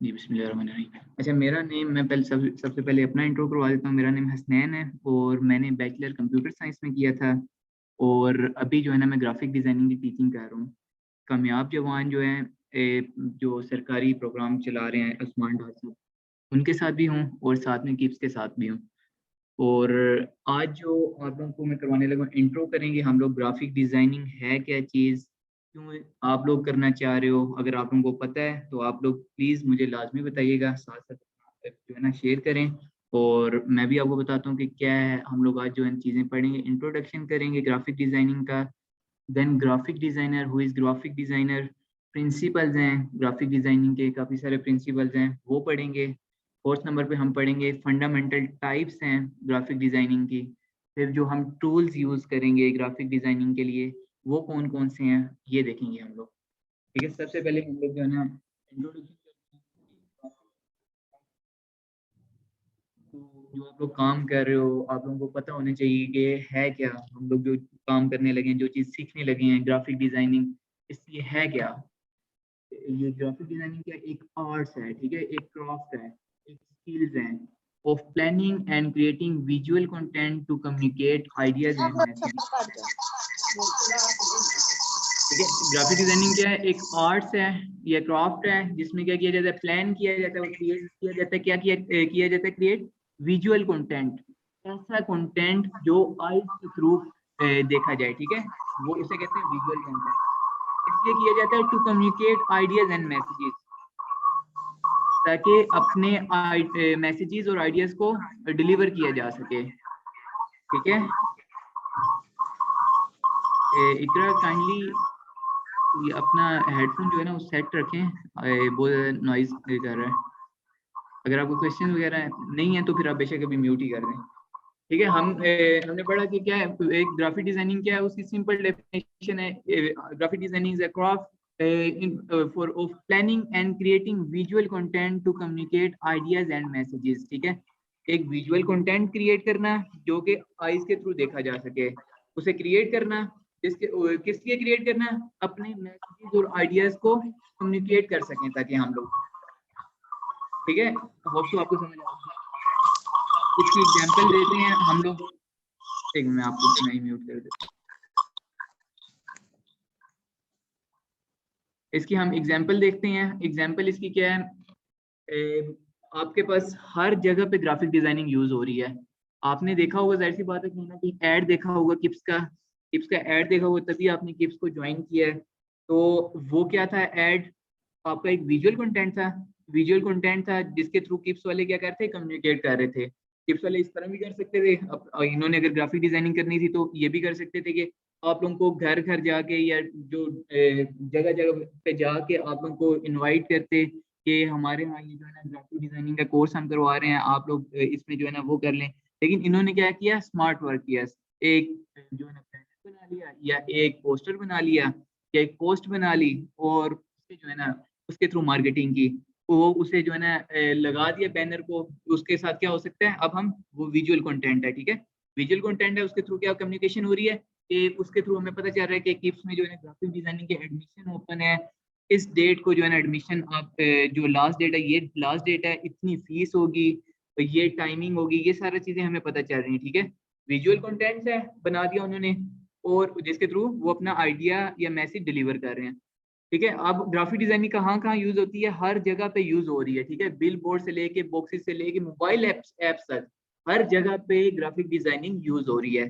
जी बिस्मिल्लाहिर्रहमानिर्रहीम। अच्छा, मेरा नेम मैं पहले सबसे पहले अपना इंट्रो करवा देता हूँ। मेरा नेम हसनैन है और मैंने बैचलर कंप्यूटर साइंस में किया था और अभी जो है ना मैं ग्राफिक डिज़ाइनिंग की टीचिंग कर रहा हूँ। कामयाब जवान जो हैं जो सरकारी प्रोग्राम चला रहे हैं उस्मान डार साहब, उनके साथ भी हूँ और साथ में किप्स के साथ भी हूँ। और आज जो आप लोगों को मैं करवाने लगा हूँ, इंट्रो करेंगे हम लोग ग्राफिक डिज़ाइनिंग है क्या चीज़? क्यों आप लोग करना चाह रहे हो? अगर आप लोगों को पता है तो आप लोग प्लीज़ मुझे लाज़मी बताइएगा, साथ-साथ जो है ना शेयर करें। और मैं भी आपको बताता हूँ कि क्या है, हम लोग आज जो है चीज़ें पढ़ेंगे, इंट्रोडक्शन करेंगे ग्राफिक डिज़ाइनिंग का, then graphic designer, who is graphic designer, principles हैं ग्राफिक डिज़ाइनिंग के, काफ़ी सारे प्रिंसिपल्स हैं, वो पढ़ेंगे। 4th नंबर पे हम पढ़ेंगे फंडामेंटल टाइप्स हैं ग्राफिक डिज़ाइनिंग की। फिर जो हम टूल्स यूज़ करेंगे ग्राफिक डिज़ाइनिंग के लिए, वो कौन-कौन से हैं, ये देखेंगे हम लोग। ठीक है? सबसे पहले हम लोग जो है ना इंट्रोडक्शन करते हैं। तो जो आप लोग काम कर रहे हो, आप लोगों को पता होना चाहिए कि ये है क्या? हम लोग जो काम करने लगे हैं, जो चीज़ सीखने लगे हैं ग्राफिक डिज़ाइनिंग, ये है क्या? ये ग्राफिक डिज़ाइनिंग क्या एक आर्ट्स है, ठीक है? एक क्राफ्ट है, एक स्किल्स हैं of planning and creating visual content to communicate ideas and message. ठीक है? ग्राफिक डिज़ाइनिंग क्या है? एक आर्ट्स है या क्राफ्ट है जिसमें क्या किया जाता है, प्लान किया जाता है, क्रिएट किया जाता है, क्या किया जाता है, क्रिएट विजुअल कंटेंट। ऐसा कंटेंट जो आईज के थ्रू देखा जाए, ठीक है? वो उसे कहते हैं विजुअल कंटेंट। इसलिए किया जाता है to communicate ideas and messages, ताकि अपने मैसेजेस और आइडियाज को डिलीवर किया जा सके। ठीक है? इकरा काइंडली ये अपना हेडफोन जो है ना वो सेट रखें, बहुत नॉइज कर रहा है। अगर आपको क्वेश्चन वगैरह नहीं है तो फिर आप बेशक अभी म्यूट ही कर दें। ठीक है? हमने पढ़ा कि क्या है एक ग्राफिक डिजाइनिंग क्या है, उसकी सिंपल डेफिनेशन है, graphic designing is a craft for of planning and creating visual content to communicate ideas and messages. ठीक है? एक विजुअल कंटेंट क्रिएट करना जो कि आईज के थ्रू देखा जा सके, उसे क्रिएट करना, किस लिए क्रिएट करना, अपने मैसेजेस और आइडियाज को कम्युनिकेट कर सकें ताकि हम लोग। ठीक है? होप सो आपको समझ आ रहा है। इसकी एग्जांपल देते हैं हम लोग। एक मैं आपको नहीं म्यूट कर देता। इसकी हम एग्जांपल देखते हैं। एग्जांपल इसकी क्या है, आपके पास हर जगह पे ग्राफिक डिजाइनिंग यूज हो रही है। आपने देखा होगा, जाहिर सी बात है, कहीं ना कहीं ऐड देखा होगा किप्स का ऐड देखा होगा, तभी आपने किप्स को ज्वाइन किया है। तो वो क्या था ऐड, आपका एक विजुअल कंटेंट था जिसके थ्रू किप्स वाले क्या करते थे, कम्युनिकेट कर रहे थे। किप्स वाले इस तरह भी कर सकते थे, अब इन्होंने अगर ग्राफिक डिजाइनिंग करनी थी तो ये भी कर सकते थे कि आप लोगों को घर घर जाके या जो जगह जगह पे जाके आप लोगों को इनवाइट करते कि हमारे यहाँ ये जो है ना ग्राफिक डिजाइनिंग का कोर्स हम करवा रहे हैं, आप लोग इसमें जो है ना वो कर लें। लेकिन इन्होंने क्या किया, स्मार्ट वर्क किया। एक जो है ना बैनर बना लिया या एक पोस्टर बना लिया या एक पोस्ट बना ली और उससे जो है ना उसके थ्रू मार्केटिंग की। वो उसे जो है ना लगा दिया बैनर को। उसके साथ क्या हो सकता है, अब हम वो विजुअल कंटेंट है, ठीक है? विजुअल कंटेंट है, उसके थ्रू क्या कम्युनिकेशन हो रही है कि उसके थ्रू हमें पता चल रहा है कि किप्स में जो है ग्राफिक डिजाइनिंग के एडमिशन ओपन है। इस डेट को जो है ना एडमिशन आप जो लास्ट डेट है, ये लास्ट डेट है, इतनी फीस होगी, तो ये टाइमिंग होगी, ये सारी चीजें हमें पता चल रही हैं। ठीक है? विजुअल कंटेंट है, बना दिया उन्होंने, और जिसके थ्रू वो अपना आइडिया या मैसेज डिलीवर कर रहे हैं। ठीक है? अब ग्राफिक डिजाइनिंग कहाँ कहाँ यूज होती है, हर जगह पे यूज हो रही है। ठीक है? बिल बोर्ड से लेके बॉक्सेस से लेके मोबाइल एप्स तक हर जगह पे ग्राफिक डिजाइनिंग यूज हो रही है।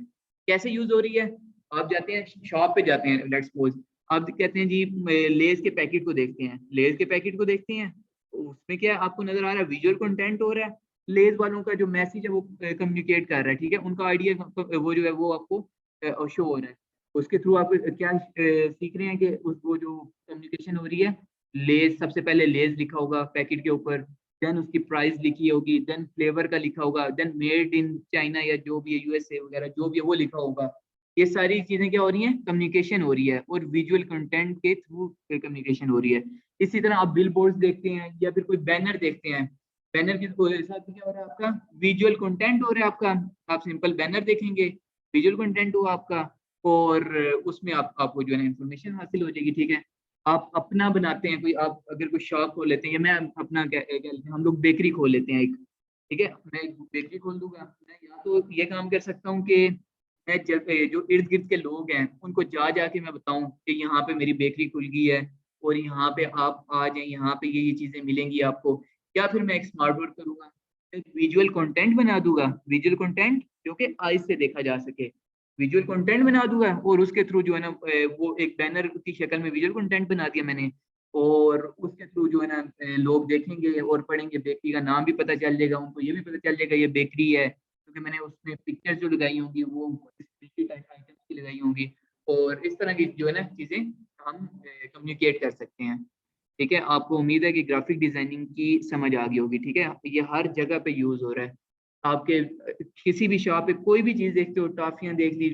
कैसे यूज हो रही है? आप जाते हैं शॉप पे, जाते हैं, लेट्स सपोज आप कहते हैं जी लेज के पैकेट को देखते हैं, लेज के पैकेट को देखते हैं, उसमें क्या आपको नजर आ रहा है, विजुअल कंटेंट हो रहा है, लेज वालों का जो मैसेज है वो कम्युनिकेट कर रहा है। ठीक है? उनका आइडिया वो जो है वो आपको शो हो रहा है। उसके थ्रू आप क्या सीख रहे हैं कि वो जो कम्युनिकेशन हो रही है, लेज, सबसे पहले लेज लिखा होगा पैकेट के ऊपर, देन उसकी प्राइस लिखी होगी, देन फ्लेवर का लिखा होगा, देन मेड इन चाइना या जो भी है, यूएसए वगैरह जो भी है वो लिखा होगा। ये सारी चीजें क्या हो रही हैं, कम्युनिकेशन हो रही है, और विजुअल कंटेंट के थ्रू कम्युनिकेशन हो रही है। इसी तरह आप बिल बोर्ड देखते हैं या फिर कोई बैनर देखते हैं, बैनर के साथ क्या हो रहा है, आपका विजुअल कंटेंट हो रहा है। आपका आप सिंपल बैनर देखेंगे, विजुअल कंटेंट हुआ आपका, और उसमें आपको जो है ना इंफॉर्मेशन हासिल हो जाएगी। ठीक है? आप अपना बनाते हैं, कोई आप अगर कोई शॉप खोल लेते हैं, या मैं अपना क्या लेते हैं, हम लोग बेकरी खोल लेते हैं एक, ठीक है, मैं एक बेकरी खोल दूंगा, मैं या तो ये काम कर सकता हूँ कि मैं जो इर्द गिर्द के लोग हैं उनको जा जाके मैं बताऊं कि यहाँ पे मेरी बेकरी खुल गई है और यहाँ पे आप आ जाएं, यहाँ पे ये चीजें मिलेंगी आपको। या फिर मैं एक स्मार्ट बोर्ड करूंगा, एक विजुअल कंटेंट बना दूंगा, विजुअल कंटेंट जो कि आई से देखा जा सके, विजुअल कंटेंट बना दूंगा और उसके थ्रू जो है ना वो एक बैनर की शक्ल में विजुअल कंटेंट बना दिया मैंने, और उसके थ्रू जो है ना लोग देखेंगे और पढ़ेंगे, बेकरी का नाम भी पता चल जाएगा उनको, ये भी पता चल जाएगा ये बेकरी है, क्योंकि मैंने उसमें पिक्चर जो लगाई होंगी वो बेकरी टाइप आइटम्स की लगाई होंगी। और इस तरह की जो है ना चीजें हम कम्युनिकेट कर सकते हैं। ठीक है, आपको उम्मीद है कि ग्राफिक डिजाइनिंग की समझ आ गई होगी। ठीक है, ये हर जगह पे यूज हो रहा है। आपके किसी भी शॉप पे कोई भी चीज देखते हो, टॉफियां देख ली,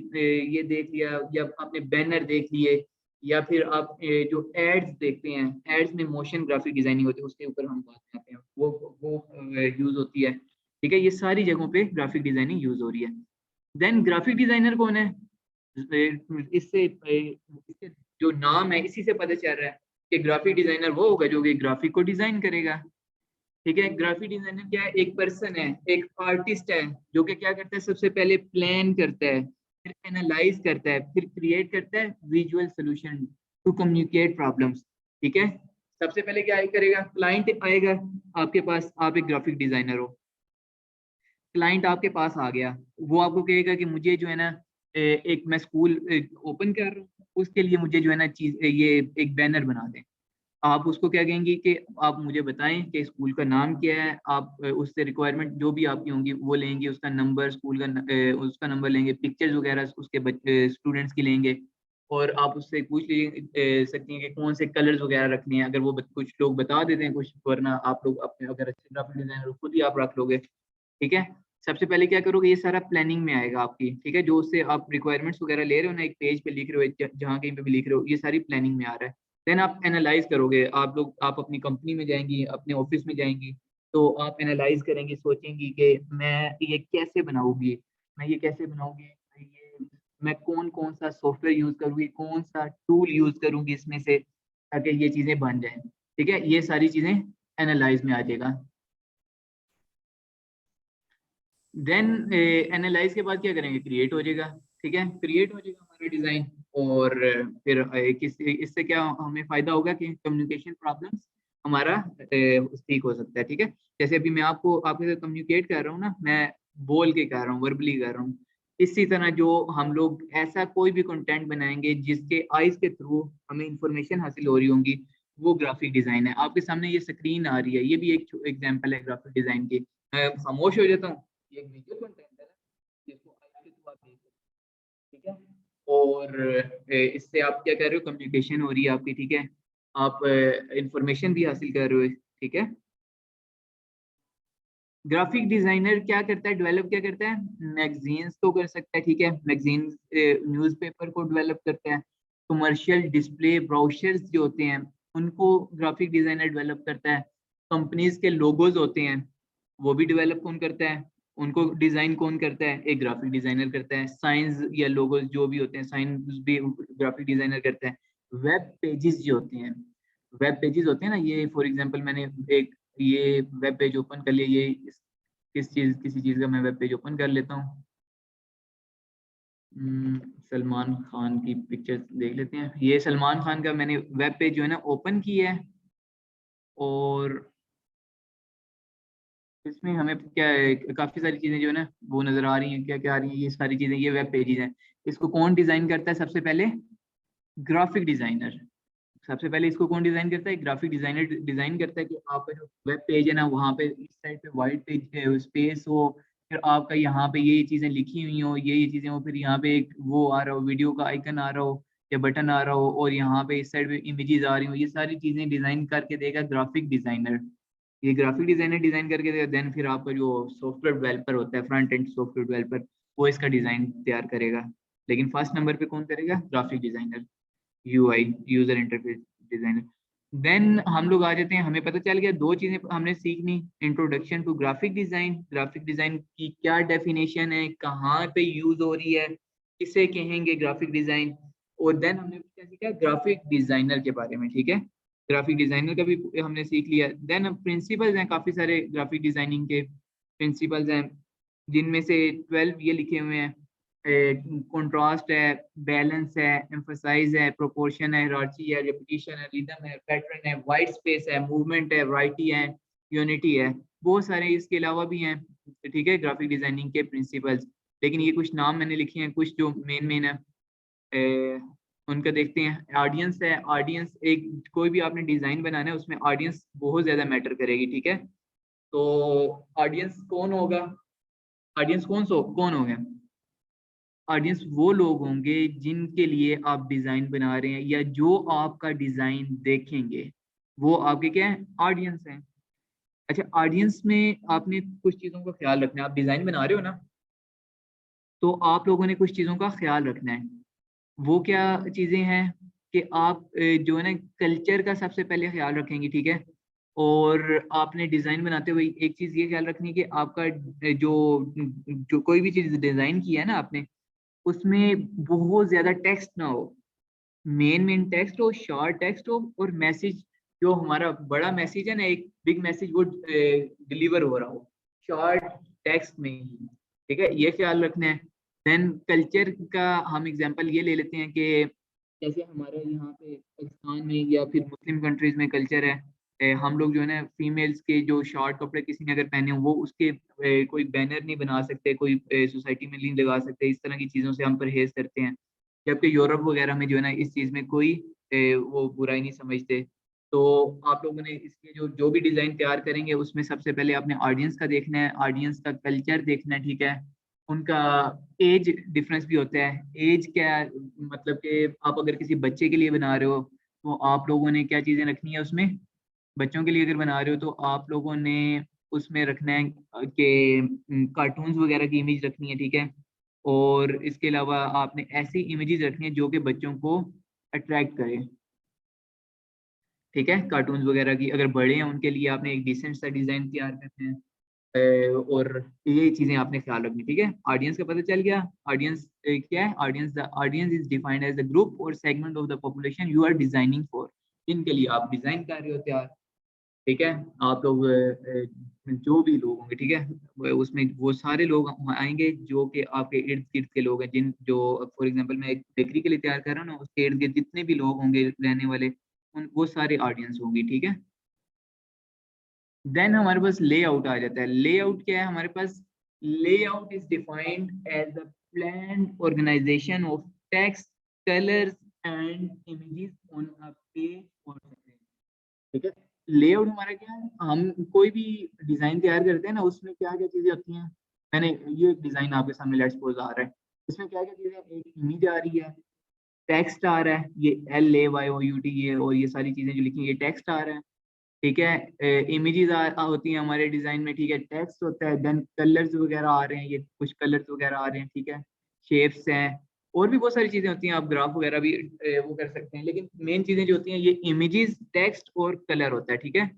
ये देख लिया, या आपने बैनर देख लिए, या फिर आप जो एड्स देखते हैं, एड्स में मोशन ग्राफिक डिजाइनिंग होती है, उसके ऊपर हम बात करते हैं, वो यूज होती है। ठीक है, ये सारी जगहों पे ग्राफिक डिजाइनिंग यूज हो रही है। देन ग्राफिक डिजाइनर कौन है? इससे जो नाम है इसी से पता चल रहा है कि ग्राफिक डिजाइनर वो होगा जो कि ग्राफिक को डिजाइन करेगा। ठीक है, ग्राफिक डिजाइनर क्या है? एक पर्सन है, एक आर्टिस्ट है, जो कि क्या करता है, सबसे पहले प्लान करता है, फिर एनालाइज करता है, फिर क्रिएट करता है visual solution to communicate problems. ठीक है, सबसे पहले क्या करेगा? क्लाइंट आएगा आपके पास, आप एक ग्राफिक डिजाइनर हो, क्लाइंट आपके पास आ गया, वो आपको कहेगा कि मुझे जो है ना एक मैं स्कूल ओपन कर रहा हूँ, उसके लिए मुझे जो है ना चीज ये एक बैनर बना दें। आप उसको क्या कहेंगे कि आप मुझे बताएं कि स्कूल का नाम क्या है, आप उससे रिक्वायरमेंट जो भी आपकी होंगी वो लेंगे, उसका नंबर, स्कूल का उसका नंबर लेंगे, पिक्चर्स वगैरह उसके स्टूडेंट्स की लेंगे, और आप उससे पूछ सकती हैं कि कौन से कलर्स वगैरह रखने हैं। अगर वो कुछ लोग बता देते हैं कुछ, वरना आप लोग अपने अगर अच्छे ग्राफिक डिजाइनर खुद ही आप रख लोगे। ठीक है, सबसे पहले क्या करोगे, ये सारा प्लानिंग में आएगा आपकी। ठीक है, जो उससे आप रिक्वायरमेंट्स वगैरह ले रहे हो ना, एक पेज पे लिख रहे हो, जहाँ कहीं पे भी लिख रहे हो, ये सारी प्लानिंग में आ रहा है। देन आप एनालाइज करोगे, आप लोग आप अपनी कंपनी में जाएंगी, अपने ऑफिस में जाएंगी, तो आप एनालाइज करेंगे, सोचेंगी कि मैं ये कैसे बनाऊंगी, मैं ये कैसे बनाऊंगी, ये मैं कौन कौन सा सॉफ्टवेयर यूज करूंगी, कौन सा टूल यूज करूंगी इसमें से, ताकि ये चीजें बन जाएं। ठीक है, ये सारी चीजें एनालाइज में आ जाएगा। देन एनालाइज के बाद क्या करेंगे? क्रिएट हो जाएगा। ठीक है, क्रिएट हो जाएगा हमारा डिजाइन, और फिर इससे क्या हमें फायदा होगा कि कम्युनिकेशन प्रॉब्लम्स हमारा ठीक हो सकता है। ठीक है, जैसे अभी मैं आपके साथ कम्युनिकेट कर रहा हूँ ना, मैं बोल के कर रहा हूँ, वर्बली कर रहा हूँ, इसी तरह जो हम लोग ऐसा कोई भी कंटेंट बनाएंगे जिसके आइज के थ्रू हमें इंफॉर्मेशन हासिल हो रही होंगी, वो ग्राफिक डिजाइन है। आपके सामने ये स्क्रीन आ रही है, ये भी एक एग्जाम्पल है ग्राफिक डिजाइन की। मैं खामोश हो जाता हूँ, ये एक विजुअल कंटेंट है ना, जिसको आईज के थ्रू आप देख सकते हैं। ठीक है, और इससे आप क्या कर रहे हो? कम्युनिकेशन हो रही है आपकी। ठीक है, आप इंफॉर्मेशन भी हासिल कर रहे हो। ठीक है, ग्राफिक डिजाइनर क्या करता है, डेवलप क्या करता है? मैगजीन्स को कर सकता है। ठीक है, मैगजीन न्यूज़पेपर को डेवलप करता है। कमर्शियल डिस्प्ले ब्राउचर्स जो होते हैं उनको ग्राफिक डिजाइनर डेवलप करता है। कंपनीज के लोगोज होते हैं वो भी डेवलप कौन करता है? उनको डिजाइन कौन करता है? एक ग्राफिक डिजाइनर करता है। साइंस या लोगोज जो भी होते हैं, साइंस भी ग्राफिक डिजाइनर करता है। वेब पेजेस जो होते हैं, वेब पेजेस होते हैं ना, ये फॉर एग्जांपल मैंने एक ये वेब पेज ओपन कर लिया, ये किसी चीज का मैं वेब पेज ओपन कर लेता हूँ। सलमान खान की पिक्चर देख लेते हैं। ये सलमान खान का मैंने वेब पेज जो है ना ओपन किया है, और इसमें हमें क्या है, काफी सारी चीजें जो है ना वो नजर आ रही हैं। क्या क्या आ रही हैं? ये सारी चीजें, ये वेब पेजेस हैं। इसको कौन डिजाइन करता है? सबसे पहले ग्राफिक डिजाइनर। सबसे पहले इसको कौन डिजाइन करता है? ग्राफिक डिजाइनर डिजाइन करता है कि आपका जो वेब पेज है ना, वहाँ पे इस साइड पे वाइट पेज स्पेस हो, फिर आपका यहाँ पे ये चीजें लिखी हुई हो, ये चीजें हो, फिर यहाँ पे एक वो आ रहा हो, वीडियो का आइकन आ रहा हो या बटन आ रहा हो, और यहाँ पे इस साइड पे इमेजेस आ रही हो, ये सारी चीजें डिजाइन करके देगा ग्राफिक डिजाइनर। ये ग्राफिक डिजाइनर डिजाइन करके देगा। देन फिर आपका जो सॉफ्टवेयर डेवलपर होता है, फ्रंट एंड सॉफ्टवेयर डेवलपर, वो इसका डिजाइन तैयार करेगा। लेकिन फर्स्ट नंबर पे कौन करेगा? Graphic designer, UI, user interface designer. Then हम लोग आ जाते हैं, हमें पता चल गया दो चीजें हमने सीखनी। Introduction to graphic design, graphic design की क्या डेफिनेशन है, कहाँ पे यूज हो रही है, किसे कहेंगे ग्राफिक डिजाइन। और देन हमने क्या सीखा, ग्राफिक डिजाइनर के बारे में, ठीक है। ग्राफिक डिजाइनर का भी हमने सीख लिया। देन प्रिंसिपल्स हैं काफी सारे ग्राफिक डिजाइनिंग के प्रिंसिपल्स हैं, जिनमें से 12 ये लिखे हुए हैं। कंट्रास्ट है, बैलेंस है, एम्फसाइज है, प्रोपोर्शन है, हायरार्की है, रिपीटिशन है, रिदम है, पैटर्न है, वाइट स्पेस है, मूवमेंट है, वैरायटी है, यूनिटी है, बहुत सारे इसके अलावा भी हैं, ठीक है, ग्राफिक डिजाइनिंग के प्रिंसिपल्स। लेकिन ये कुछ नाम मैंने लिखे हैं, कुछ जो मेन मेन है उनका देखते हैं। ऑडियंस है, ऑडियंस एक कोई भी आपने डिजाइन बनाना है उसमें ऑडियंस बहुत ज्यादा मैटर करेगी, ठीक है। तो ऑडियंस कौन होगा, ऑडियंस कौन होगा, ऑडियंस वो लोग होंगे जिनके लिए आप डिजाइन बना रहे हैं या जो आपका डिजाइन देखेंगे, वो आपके क्या है, ऑडियंस हैं। अच्छा, ऑडियंस में आपने कुछ चीजों का ख्याल रखना है। आप डिजाइन बना रहे हो ना, तो आप लोगों ने कुछ चीजों का ख्याल रखना है। वो क्या चीजें हैं कि आप जो है ना कल्चर का सबसे पहले ख्याल रखेंगे, ठीक है। और आपने डिजाइन बनाते हुए एक चीज ये ख्याल रखनी है कि आपका जो जो कोई भी चीज डिजाइन की है ना आपने, उसमें बहुत ज्यादा टेक्स्ट ना हो, मेन टेक्स्ट हो, शॉर्ट टेक्स्ट हो, और मैसेज जो हमारा बड़ा मैसेज है ना, एक बिग मैसेज, वो डिलीवर हो रहा हो शॉर्ट टेक्स्ट में ही, ठीक है, ये ख्याल रखना है। देन कल्चर का हम एग्जांपल ये ले लेते हैं कि जैसे हमारे यहाँ पे पाकिस्तान में या फिर मुस्लिम कंट्रीज में कल्चर है, हम लोग जो है ना फीमेल्स के जो शॉर्ट कपड़े किसी ने अगर पहने हो, वो उसके कोई बैनर नहीं बना सकते, कोई सोसाइटी में नहीं लगा सकते, इस तरह की चीज़ों से हम परहेज करते हैं। जबकि यूरोप वगैरह में जो है ना इस चीज़ में कोई वो बुराई नहीं समझते। तो आप लोगों ने इसके जो जो भी डिज़ाइन तैयार करेंगे उसमें सबसे पहले आपने ऑडियंस का देखना है, ऑडियंस का कल्चर देखना है, ठीक है। उनका एज डिफरेंस भी होता है। एज क्या है? मतलब कि आप अगर किसी बच्चे के लिए बना रहे हो तो आप लोगों ने क्या चीज़ें रखनी है उसमें, बच्चों के लिए अगर बना रहे हो तो आप लोगों ने उसमें रखना है कि कार्टून्स वगैरह की इमेज रखनी है, ठीक है। और इसके अलावा आपने ऐसी इमेजेस रखनी है जो कि बच्चों को अट्रैक्ट करे, ठीक है। कार्टून्स वगैरह की अगर बड़े हैं उनके लिए आपने एक डिसेंट सा डिजाइन तैयार करना है। और ये चीजें आपने ख्याल रखनी, ठीक है। ऑडियंस का पता चल गया। ऑडियंस क्या है, audience is defined as the group और segment of the population you are designing for, इनके लिए आप डिजाइन कर रहे हो तैयार, ठीक है। आप लोग जो भी लोग होंगे, ठीक है, उसमें वो सारे लोग आएंगे जो कि आपके इर्द गिर्द के लोग हैं, जिन जो फॉर एग्जांपल मैं एक बेकरी के लिए तैयार कर रहा हूँ ना, उसके इर्द गिर्द जितने भी लोग होंगे रहने वाले, उन वो सारे ऑडियंस होंगी, ठीक है। देन हमारे पास लेआउट आ जाता है। लेआउट क्या है हमारे पास, layout is defined as the plan organization of text, colours and images on a page और स्क्रीन, ठीक है। लेआउट हमारा क्या है, हम कोई भी डिजाइन तैयार करते हैं ना, उसमें क्या क्या चीजें होती हैं। मैंने ये डिजाइन आपके सामने लेट्स सपोज आ रहा है, इसमें क्या क्या चीजें, एक इमेज आ रही है, टेक्स्ट आ रहा है, ये LAYOUT, ये और ये सारी चीजें जो लिखी हैं ये टेक्स्ट आ रहा है, ठीक है। इमेजेस होती हैं हमारे डिजाइन में, ठीक है, टेक्स्ट होता है, देन कलर्स वगैरह आ रहे हैं, ये कुछ कलर्स वगैरह आ रहे हैं, ठीक है, शेप्स हैं, और भी बहुत सारी चीजें होती हैं। आप ग्राफ वगैरह भी वो कर सकते हैं, लेकिन मेन चीजें जो होती हैं ये इमेजेस, टेक्स्ट और कलर होता है, ठीक है।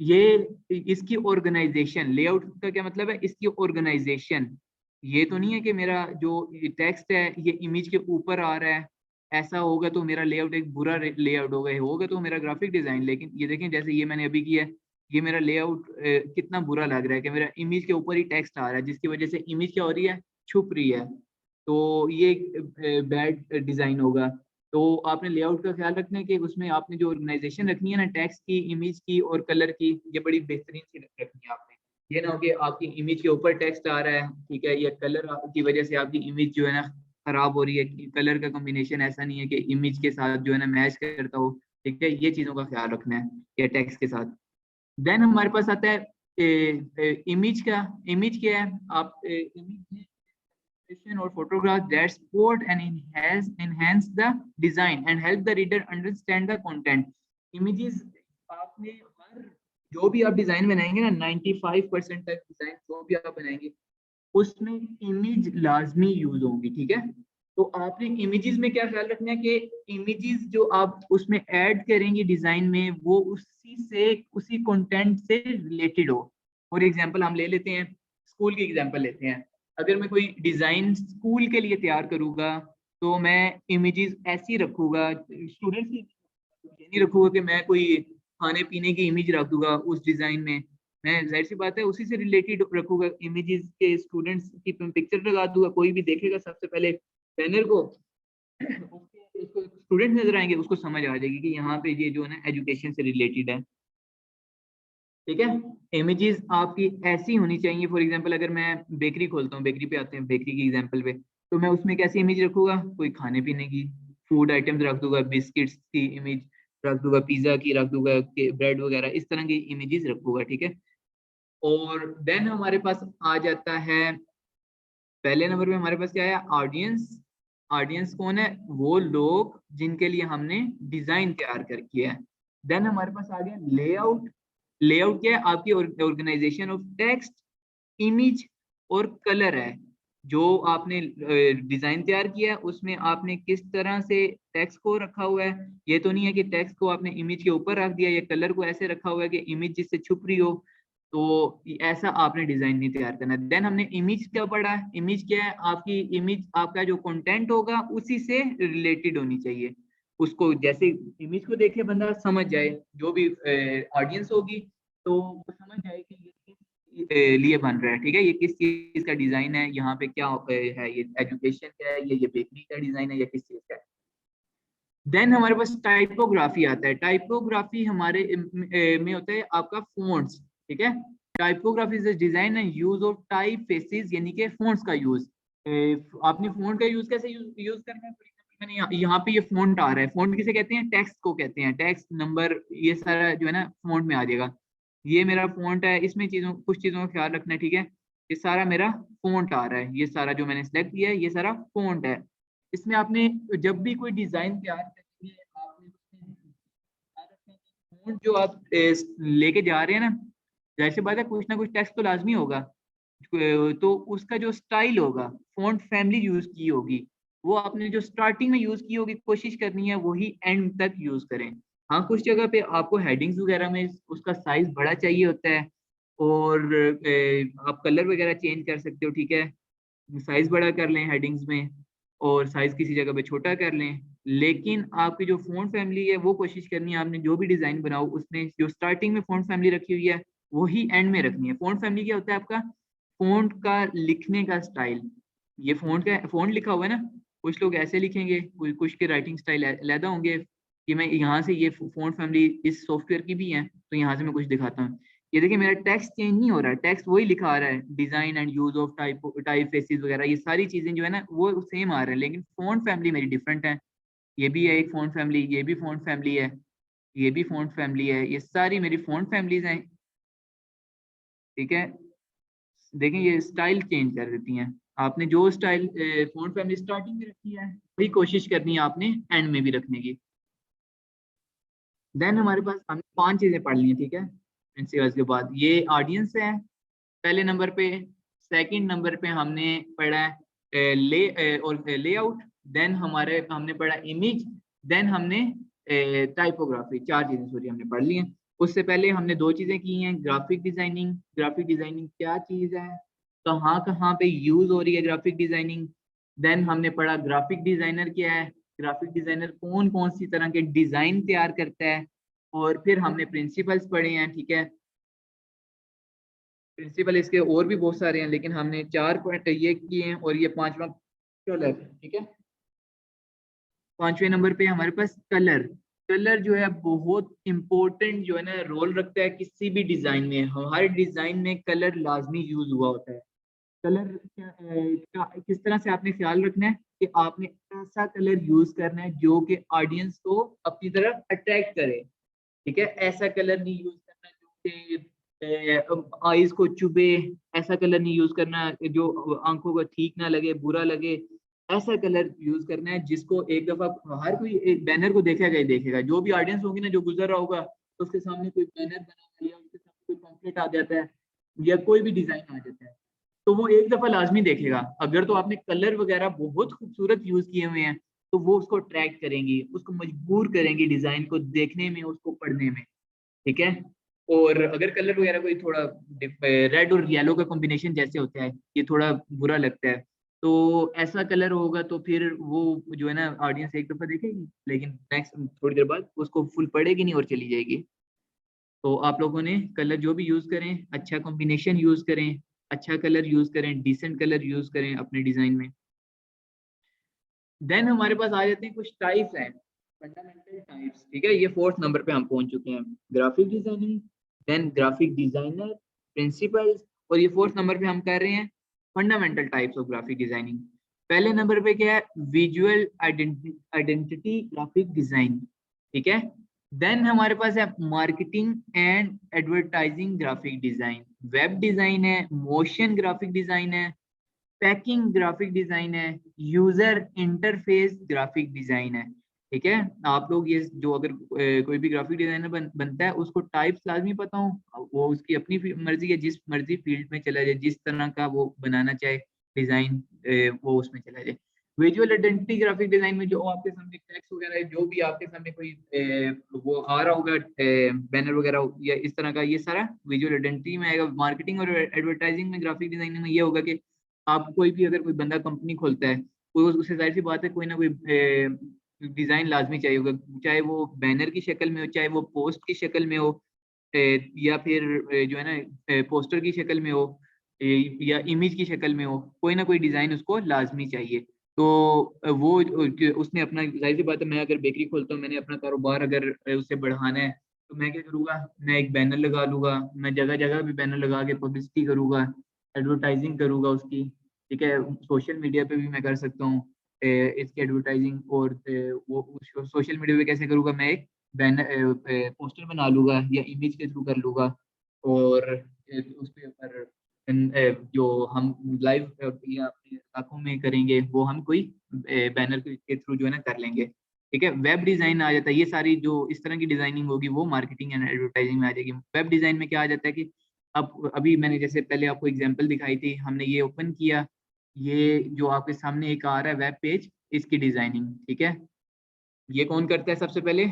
ये इसकी ऑर्गेनाइजेशन, लेआउट का क्या मतलब है, इसकी ऑर्गेनाइजेशन। ये तो नहीं है कि मेरा जो टेक्स्ट है ये इमेज के ऊपर आ रहा है, ऐसा होगा तो मेरा लेआउट एक बुरा लेआउट होगा तो मेरा ग्राफिक डिजाइन। लेकिन ये देखें जैसे ये मैंने अभी किया है, ये मेरा लेआउट कितना बुरा लग रहा है कि मेरा इमेज के ऊपर ही टेक्स्ट आ रहा है, जिसकी वजह से इमेज क्या हो रही है, छुप रही है। तो ये बैड डिजाइन होगा। तो आपने लेआउट का ख्याल रखना है कि उसमें आपने जो ऑर्गेनाइजेशन रखनी है ना, टेक्स्ट की, इमेज की और कलर की, ये बड़ी बेहतरीन सी रखनी है आपने। ये ना हो कि आपकी इमेज के ऊपर टेक्स्ट आ रहा है, ठीक है, या कलर की वजह से आपकी इमेज जो है ना खराब हो रही है, कलर का कॉम्बिनेशन ऐसा नहीं है कि इमेज के साथ जो है ना मैच करता हो, ठीक है। ये चीज़ों का ख्याल रखना है या टेक्स्ट के साथ। देन हमारे पास आता है इमेज का। इमेज क्या है, आप image or photograph that support and enhance the design and help the reader understand the content. Images आपने हर जो भी आप डिजाइन बनाएंगे ना, 95% तक डिजाइन जो भी आप बनाएंगे उसमें इमेज लाजमी यूज होंगी, ठीक है। तो आपने इमेजेस में क्या ख्याल रखना है कि इमेजेस जो आप उसमें ऐड करेंगे डिजाइन में, वो उसी कंटेंट से रिलेटेड हो। फॉर एग्जांपल हम ले लेते हैं, स्कूल की एग्जांपल लेते हैं। अगर मैं कोई डिजाइन स्कूल के लिए तैयार करूंगा तो मैं इमेजेस ऐसी रखूंगा, स्टूडेंट्स की ये नहीं रखूंगा कि मैं कोई खाने पीने की इमेज रख दूंगा उस डिजाइन में। मैं जाहिर सी बात है उसी से रिलेटेड रखूंगा, इमेजेस के स्टूडेंट्स की पिक्चर लगा दूंगा, कोई भी देखेगा सबसे पहले बैनर को उसको स्टूडेंट नजर आएंगे, उसको समझ आ जाएगी कि यहाँ पे ये जो है ना एजुकेशन से रिलेटेड है। ठीक है, इमेजेस आपकी ऐसी होनी चाहिए। फॉर एग्जांपल अगर मैं बेकरी खोलता हूँ, बेकरी पे आते हैं, बेकरी की एग्जांपल पे, तो मैं उसमें कैसी इमेज रखूंगा, कोई खाने पीने की फूड आइटम्स रख दूंगा, बिस्किट्स की इमेज रख दूंगा, पिज्जा की रख दूंगा, ब्रेड वगैरह इस तरह की इमेजेस रखूंगा। ठीक है, और देन हमारे पास आ जाता है पहले नंबर पे हमारे पास क्या है, ऑडियंस। ऑडियंस कौन है, वो लोग जिनके लिए हमने डिजाइन तैयार कर किया है। देन हमारे पास आ गया लेआउट। लेआउट क्या है, आपकी ऑर्गेनाइजेशन ऑफ टेक्स्ट, इमेज और कलर है। जो आपने डिजाइन तैयार किया है उसमें आपने किस तरह से टेक्स्ट को रखा हुआ है। ये तो नहीं है कि टेक्स्ट को आपने इमेज के ऊपर रख दिया या कलर को ऐसे रखा हुआ है कि इमेज जिससे छुप रही हो, तो ऐसा आपने डिजाइन नहीं तैयार करना। देन हमने इमेज क्या पढ़ा है, इमेज क्या है, आपकी इमेज आपका जो कंटेंट होगा उसी से रिलेटेड होनी चाहिए। उसको जैसे इमेज को देखे बंदा समझ जाए, जो भी ऑडियंस होगी तो वो समझ जाए कि ये किस लिए बन रहा है। ठीक है, ये किस चीज का डिजाइन है, यहाँ पे क्या है, ये एजुकेशन का है, ये बेकरी का डिजाइन है, या किस चीज का है। देन हमारे पास टाइपोग्राफी आता है। टाइपोग्राफी हमारे में होता है आपका फोन्ट्स। ठीक है, typography is design and use of type faces, यानी कि फोन्ट्स का यूज। आपने फोन का यूज कैसे यूज करना है, मैंने यहाँ पे ये फोन्ट आ रहा है, फोन्ट किसे कहते हैं, टेक्स्ट को कहते हैं, टेक्स्ट नंबर ये सारा जो है ना फोन्ट में आ जाएगा। ये मेरा फोन्ट है, इसमें चीजों कुछ चीजों का ख्याल रखना है। ठीक है, ये सारा मेरा फोन्ट आ रहा है, ये सारा जो मैंने सेलेक्ट किया है ये सारा फोन्ट है। इसमें आपने जब भी कोई डिजाइन तैयार करनी है, आपने उसमें ध्यान रखना है कि font जो आप लेके जा रहे हैं ना, जाहिर सी बात है कुछ ना कुछ टेक्स्ट तो लाजमी होगा, तो उसका जो स्टाइल होगा, फॉन्ट फैमिली यूज की होगी, वो आपने जो स्टार्टिंग में यूज की होगी कोशिश करनी है वही एंड तक यूज करें। हाँ, कुछ जगह पे आपको हेडिंग्स वगैरह में उसका साइज बड़ा चाहिए होता है, और आप कलर वगैरह चेंज कर सकते हो। ठीक है, साइज बड़ा कर लें हेडिंग्स में, और साइज किसी जगह पे छोटा कर लें। लेकिन आपकी जो फ़ॉन्ट फैमिली है वो कोशिश करनी है, आपने जो भी डिजाइन बनाओ उसमें जो स्टार्टिंग में फ़ॉन्ट फैमिली रखी हुई है वही एंड में रखनी है। फ़ॉन्ट फैमिली क्या होता है, आपका फ़ॉन्ट का लिखने का स्टाइल। ये फ़ॉन्ट का फ़ॉन्ट लिखा हुआ है ना, कुछ लोग ऐसे लिखेंगे, कुछ के राइटिंग स्टाइल अलहदा होंगे। कि मैं यहाँ से ये फ़ॉन्ट फैमिली इस सॉफ्टवेयर की भी है, तो यहाँ से मैं कुछ दिखाता हूँ। ये देखिए मेरा टेक्स्ट चेंज नहीं हो रहा है, टेक्स्ट वही लिखा आ रहा है, design and use of type faces वगैरह ये सारी चीजें जो है ना वो सेम आ रहे हैं, लेकिन फॉन्ट फैमिली मेरी डिफरेंट है। ये भी है एक फॉन्ट फैमिली, ये भी फॉन्ट फैमिली है, ये भी फॉन्ट फैमिली है, ये सारी मेरी फॉन्ट फैमिलीज हैं। ठीक है, देखें ये स्टाइल चेंज कर देती हैं। आपने जो स्टाइल फॉन्ट फैमिली स्टार्टिंग में रखी है वही कोशिश करनी है आपने एंड में भी रखने की। देन हमारे पास हमने 5 चीजें पढ़ ली हैं। ठीक है, प्रिंसिपल्स के बाद ये ऑडियंस है पहले नंबर पे। सेकंड नंबर पे हमने पढ़ा है और लेआउट। देन हमारे हमने पढ़ा इमेज। देन हमने टाइपोग्राफी। 4 चीजें सॉरी हमने पढ़ ली हैं। उससे पहले हमने 2 चीजें की हैं, ग्राफिक डिजाइनिंग। ग्राफिक डिजाइनिंग क्या चीज है, कहाँ कहाँ पे यूज हो रही है ग्राफिक डिजाइनिंग। देन हमने पढ़ा ग्राफिक डिजाइनर क्या है, ग्राफिक डिजाइनर कौन कौन सी तरह के डिजाइन तैयार करता है। और फिर हमने प्रिंसिपल्स पढ़े हैं। ठीक है, प्रिंसिपल इसके और भी बहुत सारे हैं, लेकिन हमने 4 पॉइंट ये किए हैं, और ये 5वां कलर। ठीक है, 5वें नंबर पे हमारे पास कलर। कलर जो है बहुत इंपॉर्टेंट जो है ना रोल रखता है किसी भी डिजाइन में। हर डिजाइन में कलर लाजमी यूज हुआ होता है। कलर किस तरह से आपने ख्याल रखना है कि आपने ऐसा कलर यूज करना है जो कि ऑडियंस को अपनी तरफ अट्रैक्ट करे। ठीक है, ऐसा कलर नहीं यूज करना जो कि आईज को चुभे। ऐसा कलर नहीं यूज करना जो आंखों को ठीक ना लगे, बुरा लगे। ऐसा कलर यूज करना है जिसको एक दफा हर कोई एक बैनर को देखेगा ही देखेगा, जो भी ऑडियंस होगी ना जो गुजर रहा होगा, तो उसके सामने कोई बैनर बना हुआ या उसके सामने कोई पॉम्पलेट आ जाता है या कोई भी डिजाइन आ जाता है, तो वो एक दफा लाजमी देखेगा। अगर तो आपने कलर वगैरह बहुत खूबसूरत यूज किए हुए हैं तो वो उसको ट्रैक करेंगी, उसको मजबूर करेंगी डिजाइन को देखने में, उसको पढ़ने में। ठीक है, और अगर कलर वगैरह कोई थोड़ा रेड और येलो का कॉम्बिनेशन जैसे होता है, ये थोड़ा बुरा लगता है, तो ऐसा कलर होगा तो फिर वो जो है ना ऑडियंस एक दफा देखेगी, लेकिन नेक्स्ट थोड़ी देर बाद उसको फुल पड़ेगी नहीं और चली जाएगी। तो आप लोगों ने कलर जो भी यूज करें, अच्छा कॉम्बिनेशन यूज करें, अच्छा कलर यूज करें, डिसेंट कलर यूज करें अपने डिजाइन में। देन हमारे पास आ जाते हैं कुछ टाइप्स हैं, फंडामेंटल टाइप्स, ठीक है। ये फोर्थ नंबर पे हम पहुंच चुके हैं, graphic designing, then graphic designer principles, और ये फोर्थ नंबर पे हम कर रहे हैं fundamental types of graphic designing. पहले नंबर पे क्या है, विजुअल आइडेंटिटी ग्राफिक डिजाइन, ठीक है। देन हमारे पास है marketing and advertising graphic design, web design है, मोशन ग्राफिक डिजाइन है, पैकिंग ग्राफिक डिजाइन है, यूजर इंटरफेस ग्राफिक डिजाइन है, ठीक है। आप लोग ये जो अगर कोई भी ग्राफिक डिजाइनर बनता है उसको टाइप्स लाजमी पता हो, वो उसकी अपनी मर्जी है, जिस मर्जी फील्ड में चला जाए, जिस तरह का वो बनाना चाहे डिजाइन, वो उसमें चला जाए। विजुअल आइडेंटिटी ग्राफिक डिजाइन में जो आपके सामने टेक्स्ट वगैरह है, जो भी आपके सामने कोई वो आ रहा होगा बैनर वगैरह या इस तरह का, ये सारा विजुअल आइडेंटिटी में आएगा। मार्केटिंग और एडवर्टाइजिंग में ग्राफिक डिजाइनिंग में ये होगा कि आप कोई भी अगर कोई बंदा कंपनी खोलता है तो उससे जाहिर सी बात है कोई ना कोई डिजाइन लाजमी चाहिए होगा, चाहे वो बैनर की शक्ल में हो, चाहे वो पोस्ट की शक्ल में हो, या फिर जो है ना पोस्टर की शक्ल में हो, या इमेज की शक्ल में हो, कोई ना कोई डिजाइन उसको लाजमी चाहिए। तो वो उसने अपना, जाहिर सी बात है मैं अगर बेकरी खोलता हूँ, मैंने अपना कारोबार अगर उससे बढ़ाना है, तो मैं क्या करूँगा, मैं एक बैनर लगा लूंगा, मैं जगह जगह भी बैनर लगा के पब्लिसिटी करूंगा, एडवर्टाइजिंग करूंगा उसकी, ठीक है। सोशल मीडिया पे भी मैं कर सकता हूँ इसकी एडवर्टाइजिंग, और वो सोशल मीडिया पे कैसे करूँगा, मैं एक बैनर पोस्टर बना लूंगा या इमेज के थ्रू कर लूंगा, और उसके ऊपर जो हम लाइव या अपनी आंखों में करेंगे वो हम कोई बैनर के थ्रू जो है ना कर लेंगे, ठीक है। वेब डिजाइन आ जाता है, ये सारी जो इस तरह की डिजाइनिंग होगी वो मार्केटिंग एंड एडवर्टाइजिंग में आ जाएगी। वेब डिजाइन में क्या आ जाता है कि अब अभी मैंने जैसे पहले आपको एग्जांपल दिखाई थी, हमने ये ओपन किया, ये जो आपके सामने एक आ रहा है वेब पेज, इसकी डिजाइनिंग, ठीक है। ये कौन करता है सबसे पहले,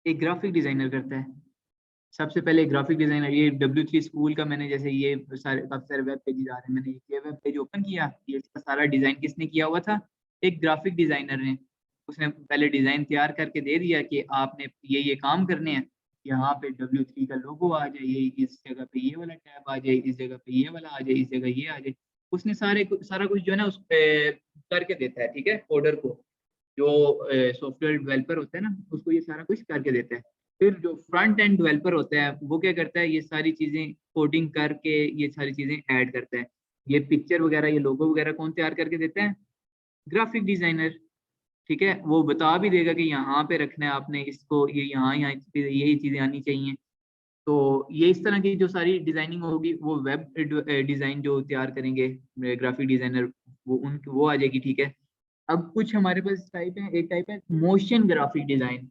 एक ग्राफिक डिजाइनर करता है सबसे पहले। ग्राफिक डिजाइनर, ये W3 स्कूल का मैंने जैसे ये सारे काफी सारे वेब पेजेस आ रहे हैं, मैंने ये वेब पेज ओपन किया, ये इसका सारा डिजाइन किसने किया हुआ था, एक ग्राफिक डिजाइनर ने। उसने पहले डिजाइन तैयार करके दे दिया कि आपने ये काम करने हैं, यहाँ पे W3 का लोगो आ जाए, ये इस जगह पे ये वाला टैब आ जाए, इस जगह पे ये वाला आ जाए, इस जगह ये आ जाए। उसने सारा कुछ जो है ना उस करके देता है, ठीक है, कोडर को, जो सॉफ्टवेयर डेवलपर होता है ना उसको ये सारा कुछ करके देता है। फिर जो फ्रंट एंड डेवलपर होता है वो क्या करता है, ये सारी चीजें कोडिंग करके ये सारी चीजें ऐड करता है। ये पिक्चर वगैरह, ये लोगो वगैरह कौन तैयार करके देता है, ग्राफिक डिजाइनर, ठीक है। वो बता भी देगा कि यहाँ पे रखना है आपने इसको, ये यहाँ यहाँ यही चीजें आनी चाहिए। तो ये इस तरह की जो सारी डिजाइनिंग होगी वो वेब डिजाइन जो तैयार करेंगे ग्राफिक डिजाइनर, वो आ जाएगी, ठीक है। अब कुछ हमारे पास टाइप है, एक टाइप है motion graphic design.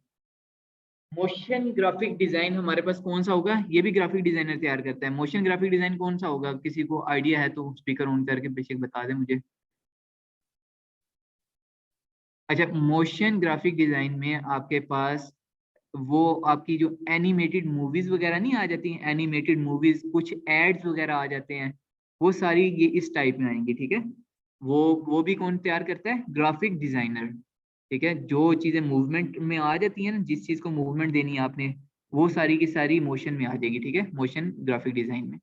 Motion graphic design हमारे पास कौन सा होगा, ये भी ग्राफिक डिजाइनर तैयार करता है। मोशन ग्राफिक डिजाइन कौन सा होगा, किसी को आइडिया है तो स्पीकर ऑन करके बेशक बता दे मुझे। अच्छा, मोशन ग्राफिक डिजाइन में आपके पास वो आपकी जो एनिमेटेड मूवीज वगैरह नहीं आ जाती हैं, एनिमेटेड मूवीज, कुछ एड्स वगैरह आ जाते हैं, वो सारी ये इस टाइप में आएंगी, ठीक है। वो भी कौन तैयार करता है, ग्राफिक डिजाइनर, ठीक है। जो चीजें मूवमेंट में आ जाती है ना, जिस चीज को मूवमेंट देनी है आपने, वो सारी की सारी मोशन में आ जाएगी, ठीक है, मोशन ग्राफिक डिजाइन में।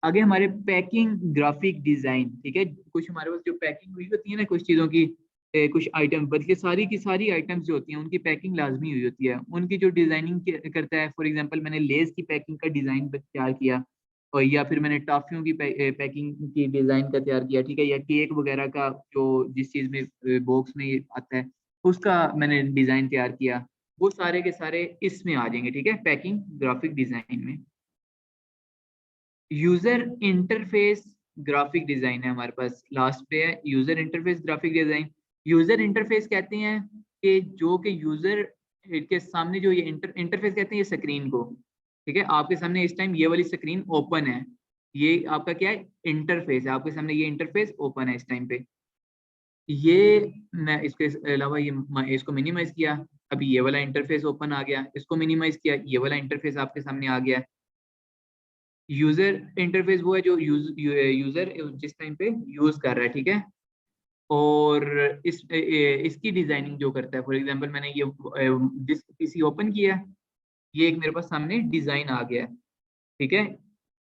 आगे हमारे पैकिंग ग्राफिक डिजाइन, ठीक है। कुछ हमारे पास जो पैकिंग हुई होती है ना कुछ चीजों की, कुछ आइटम, बल्कि सारी की सारी आइटम्स जो होती हैं उनकी पैकिंग लाजमी हुई होती है, उनकी जो डिजाइनिंग करता है। फॉर एग्जांपल मैंने लेस की पैकिंग का डिजाइन तैयार किया, और या फिर मैंने टॉफियों की पैकिंग की डिजाइन का तैयार किया, ठीक है, या केक वगैरह का जो जिस चीज में बॉक्स में आता है उसका मैंने डिजाइन तैयार किया, वो सारे के सारे इसमें आ जाएंगे, ठीक है, पैकिंग ग्राफिक डिजाइन में। यूजर इंटरफेस ग्राफिक डिजाइन है हमारे पास, लास्ट पे है user interface graphic design. User interface कहते हैं कि जो कि यूजर के सामने जो ये इंटरफेस कहते हैं, ये स्क्रीन को, ठीक है। आपके सामने इस टाइम ये वाली स्क्रीन ओपन है, ये आपका क्या है, इंटरफेस है, आपके सामने ये इंटरफेस ओपन है इस टाइम पे। ये मैं इसके अलावा ये इसको मिनिमाइज किया, अभी ये वाला इंटरफेस ओपन आ गया, इसको मिनिमाइज किया, ये वाला इंटरफेस आपके सामने आ गया। यूजर इंटरफेस वो है जो यूजर जिस टाइम पे यूज कर रहा है, ठीक है। और इसकी डिजाइनिंग जो करता है, फॉर एग्जांपल मैंने ये जिस पीसी ओपन किया, ये एक मेरे पास सामने डिजाइन आ गया है, ठीक है।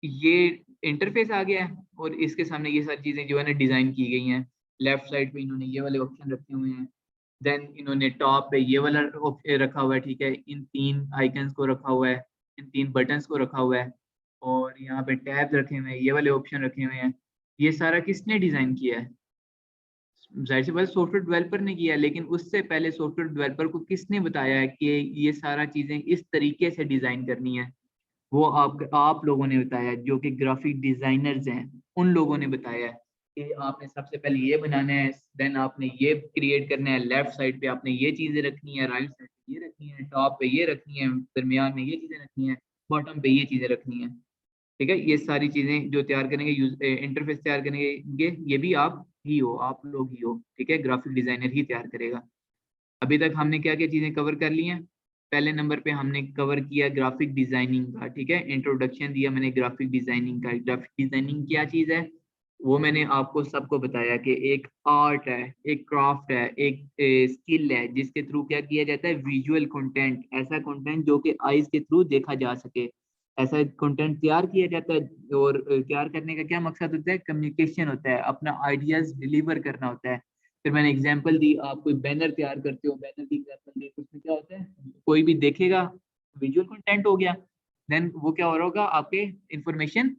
ये इंटरफेस आ गया है और इसके सामने ये सारी चीजें जो है ना डिजाइन की गई हैं। लेफ्ट साइड पे इन्होंने ये वाले ऑप्शन रखे हुए हैं, देन इन्होंने टॉप पे ये वाला रखा हुआ है, ठीक है। इन 3 आइकन्स को रखा हुआ है, इन 3 बटन्स को रखा हुआ है, और यहाँ पे टैब्स रखे हुए हैं, ये वाले ऑप्शन रखे हुए हैं। ये सारा किसने डिजाइन किया है? जाहिर सी बात सॉफ्टवेयर डेवलपर ने किया है, लेकिन उससे पहले सॉफ्टवेयर डेवलपर को किसने बताया है कि ये सारा चीजें इस तरीके से डिजाइन करनी है? वो आप लोगों ने बताया, जो कि ग्राफिक डिजाइनर्स हैं, उन लोगों ने बताया है कि आपने सबसे पहले ये बनाना है, देन आपने ये क्रिएट करना है, लेफ्ट साइड पे आपने ये चीजें रखनी है, राइट साइड पे ये रखनी है, टॉप पे ये रखनी है, दरमियान में ये चीजें रखनी है, बॉटम पे ये चीजें रखनी है, ठीक है। ये सारी चीजें जो तैयार करेंगे, इंटरफेस तैयार करेंगे, ये भी आप ही हो, आप लोग ही हो, ठीक है। ग्राफिक डिजाइनर ही तैयार करेगा। अभी तक हमने क्या क्या चीजें कवर कर ली हैं? पहले नंबर पे हमने कवर किया ग्राफिक डिजाइनिंग का, ठीक है। इंट्रोडक्शन दिया मैंने ग्राफिक डिजाइनिंग का। ग्राफिक डिजाइनिंग क्या चीज है वो मैंने आपको सबको बताया कि एक आर्ट है, एक क्राफ्ट है, एक स्किल है, जिसके थ्रू क्या किया जाता है, विजुअल कंटेंट, ऐसा कंटेंट जो कि आईज के थ्रू देखा जा सके, ऐसा कंटेंट तैयार किया जाता है। और तैयार करने का क्या मकसद होता है? कम्युनिकेशन होता है, अपना आइडियाज डिलीवर करना होता है। फिर मैंने एग्जांपल दी, आप कोई बैनर तैयार करते हो, बैनर की एग्जांपल दी, तो उसमें क्या होता है, कोई भी देखेगा, विजुअल कंटेंट हो गया, देन वो क्या हो रहा होगा, आपके इंफॉर्मेशन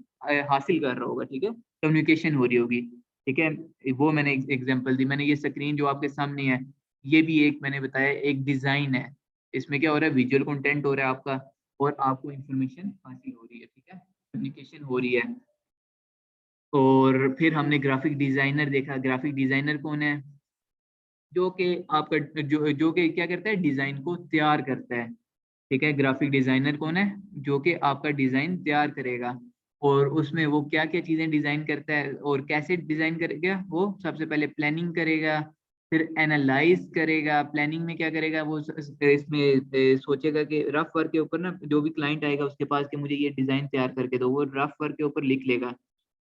हासिल कर रहा होगा, ठीक है। कम्युनिकेशन हो रही होगी, ठीक है। वो मैंने एग्जांपल दी। मैंने ये स्क्रीन जो आपके सामने है, ये भी एक मैंने बताया एक डिजाइन है। इसमें क्या हो रहा है, विजुअल कंटेंट हो रहा है आपका, और आपको इंफॉर्मेशन हासिल हो रही है, ठीक है, कम्युनिकेशन हो रही है। और फिर हमने ग्राफिक डिजाइनर देखा। ग्राफिक डिजाइनर कौन है? जो कि आपका जो कि क्या करता है, डिजाइन को तैयार करता है, ठीक है। ग्राफिक डिजाइनर कौन है? जो कि आपका डिजाइन तैयार करेगा, और उसमें वो क्या क्या चीजें डिजाइन करता है और कैसे डिजाइन करेगा। वो सबसे पहले प्लानिंग करेगा, फिर एनालाइज करेगा। प्लानिंग में क्या करेगा वो, इसमें सोचेगा कि रफ वर्क के ऊपर ना, जो भी क्लाइंट आएगा उसके पास कि मुझे ये डिजाइन तैयार करके दो, वो रफ वर्क के ऊपर लिख लेगा।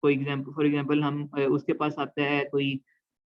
फॉर एग्जाम्पल हम उसके पास आता है कोई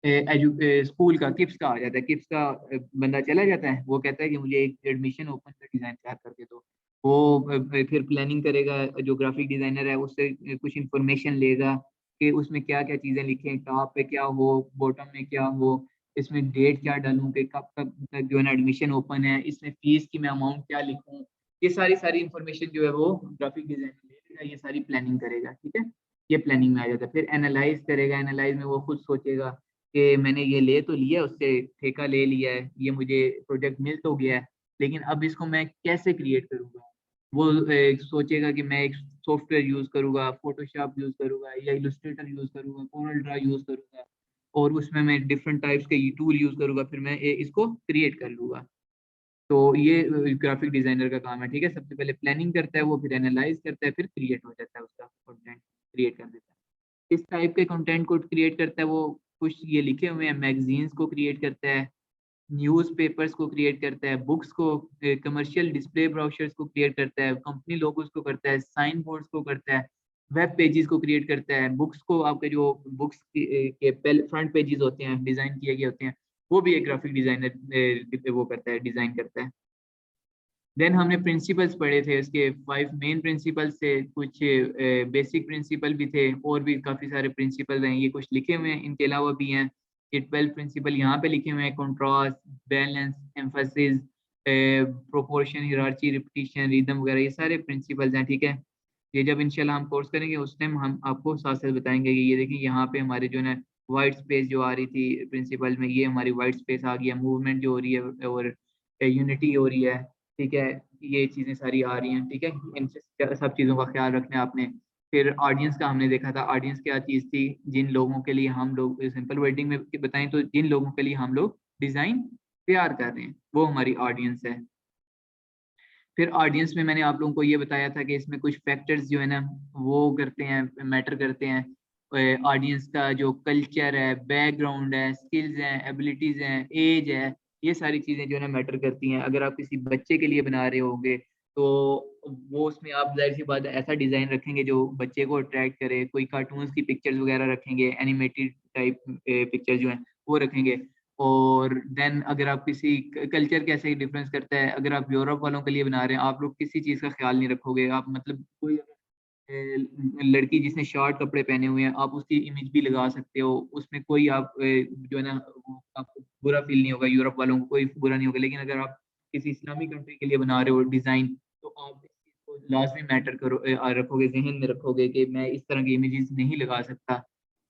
स्कूल का, किप्स का आ जाता है, किप्स का बंदा चला जाता है, वो कहता है कि मुझे एक एडमिशन ओपन का डिजाइन तैयार करके दो। वो फिर प्लानिंग करेगा, जो ग्राफिक डिजाइनर है उससे कुछ इंफॉर्मेशन लेगा कि उसमें क्या क्या चीजें लिखें, टॉप पे क्या हो, बॉटम में क्या हो, इसमें डेट क्या डालूं कि कब कब तक जो है ना एडमिशन ओपन है, इसमें फीस की मैं अमाउंट क्या लिखूं। ये सारी सारी इंफॉर्मेशन जो है वो ग्राफिक डिजाइनर लेगा, ये सारी प्लानिंग करेगा, ठीक है। ये प्लानिंग में आ जाता है। फिर एनालाइज करेगा। एनालाइज में वो खुद सोचेगा कि मैंने ये ले तो लिया, उससे ठेका ले लिया है, ये मुझे प्रोजेक्ट मिल तो गया है, लेकिन अब इसको मैं कैसे क्रिएट करूंगा। वो सोचेगा कि मैं एक सॉफ्टवेयर यूज करूंगा, फोटोशॉप यूज करूंगा, या इलस्ट्रेटर यूज करूंगा, कोरल ड्रा यूज करूंगा, और उसमें मैं डिफरेंट टाइप्स के टूल यूज करूंगा, फिर मैं इसको क्रिएट कर लूंगा। तो ये ग्राफिक डिजाइनर का काम है, ठीक है। सबसे पहले प्लानिंग करता है वो, फिर एनालाइज करता है, फिर क्रिएट हो जाता है, उसका कंटेंट क्रिएट कर देता है। इस टाइप के कंटेंट को क्रिएट करता है वो। कुछ ये लिखे हुए हैं, मैगजीन्स को क्रिएट करता है, न्यूज़पेपर्स को क्रिएट करता है, बुक्स को, कमर्शियल डिस्प्ले ब्राउचर्स को क्रिएट करता है, कंपनी लोगोस को करता है, साइन बोर्ड्स को करता है, वेब पेजेस को क्रिएट करता है, बुक्स को, आपके जो बुक्स के फ्रंट पेजेस होते हैं डिजाइन किए गए होते हैं, वो भी एक ग्राफिक डिजाइनर वो करता है, डिजाइन करता है। देन हमने प्रिंसिपल्स पढ़े थे, उसके 5 मेन प्रिंसिपल्स थे, कुछ बेसिक प्रिंसिपल भी थे, और भी काफ़ी सारे प्रिंसिपल हैं, ये कुछ लिखे हुए हैं, इनके अलावा भी हैं। ये 12 प्रिंसिपल यहाँ पे लिखे हुए हैं, contrast, balance, emphasis, proportion, hierarchy, repetition, rhythm वगैरह, ये सारे प्रिंसिपल्स हैं, ठीक है। ये जब इंशाल्लाह हम कोर्स करेंगे उस टाइम हम आपको साथ साथ बताएंगे कि ये देखिए यहाँ पे हमारे जो है वाइट स्पेस जो आ रही थी प्रिंसिपल में, ये हमारी वाइट स्पेस आ गई है, मूवमेंट जो हो रही है और यूनिटी हो रही है, ठीक है। ये चीज़ें सारी आ रही हैं, ठीक है। इन सब चीज़ों का ख्याल रखना है आपने। फिर ऑडियंस का हमने देखा था, ऑडियंस क्या चीज़ थी, जिन लोगों के लिए हम लोग, सिंपल वर्डिंग में बताएं तो जिन लोगों के लिए हम लोग डिज़ाइन तैयार कर रहे हैं, वो हमारी ऑडियंस है। फिर ऑडियंस में मैंने आप लोगों को ये बताया था कि इसमें कुछ फैक्टर्स जो है ना वो करते हैं, मैटर करते हैं। ऑडियंस का जो कल्चर है, बैकग्राउंड है, स्किल्स हैं, एबिलिटीज हैं, एज है, ये सारी चीज़ें जो है ना मैटर करती हैं। अगर आप किसी बच्चे के लिए बना रहे होंगे तो वो उसमें आप जाहिर सी बात है ऐसा डिज़ाइन रखेंगे जो बच्चे को अट्रैक्ट करे, कोई कार्टून्स की पिक्चर्स वगैरह रखेंगे, एनिमेटेड टाइप पिक्चर जो हैं वो रखेंगे। और देन अगर आप किसी कल्चर कैसे डिफरेंस करता है, अगर आप यूरोप वालों के लिए बना रहे हैं, आप लोग किसी चीज़ का ख्याल नहीं रखोगे, आप मतलब कोई लड़की जिसने शॉर्ट कपड़े पहने हुए हैं, आप उसकी इमेज भी लगा सकते हो, उसमें कोई आप जो है ना वो आपको बुरा फील नहीं होगा, यूरोप वालों को कोई बुरा नहीं होगा। लेकिन अगर आप किसी इस्लामिक कंट्री के लिए बना रहे हो डिज़ाइन, तो आप इस चीज़ को लाज़मी मैटर रखोगे, ज़हन में रखोगे कि मैं इस तरह की इमेजेस नहीं लगा सकता,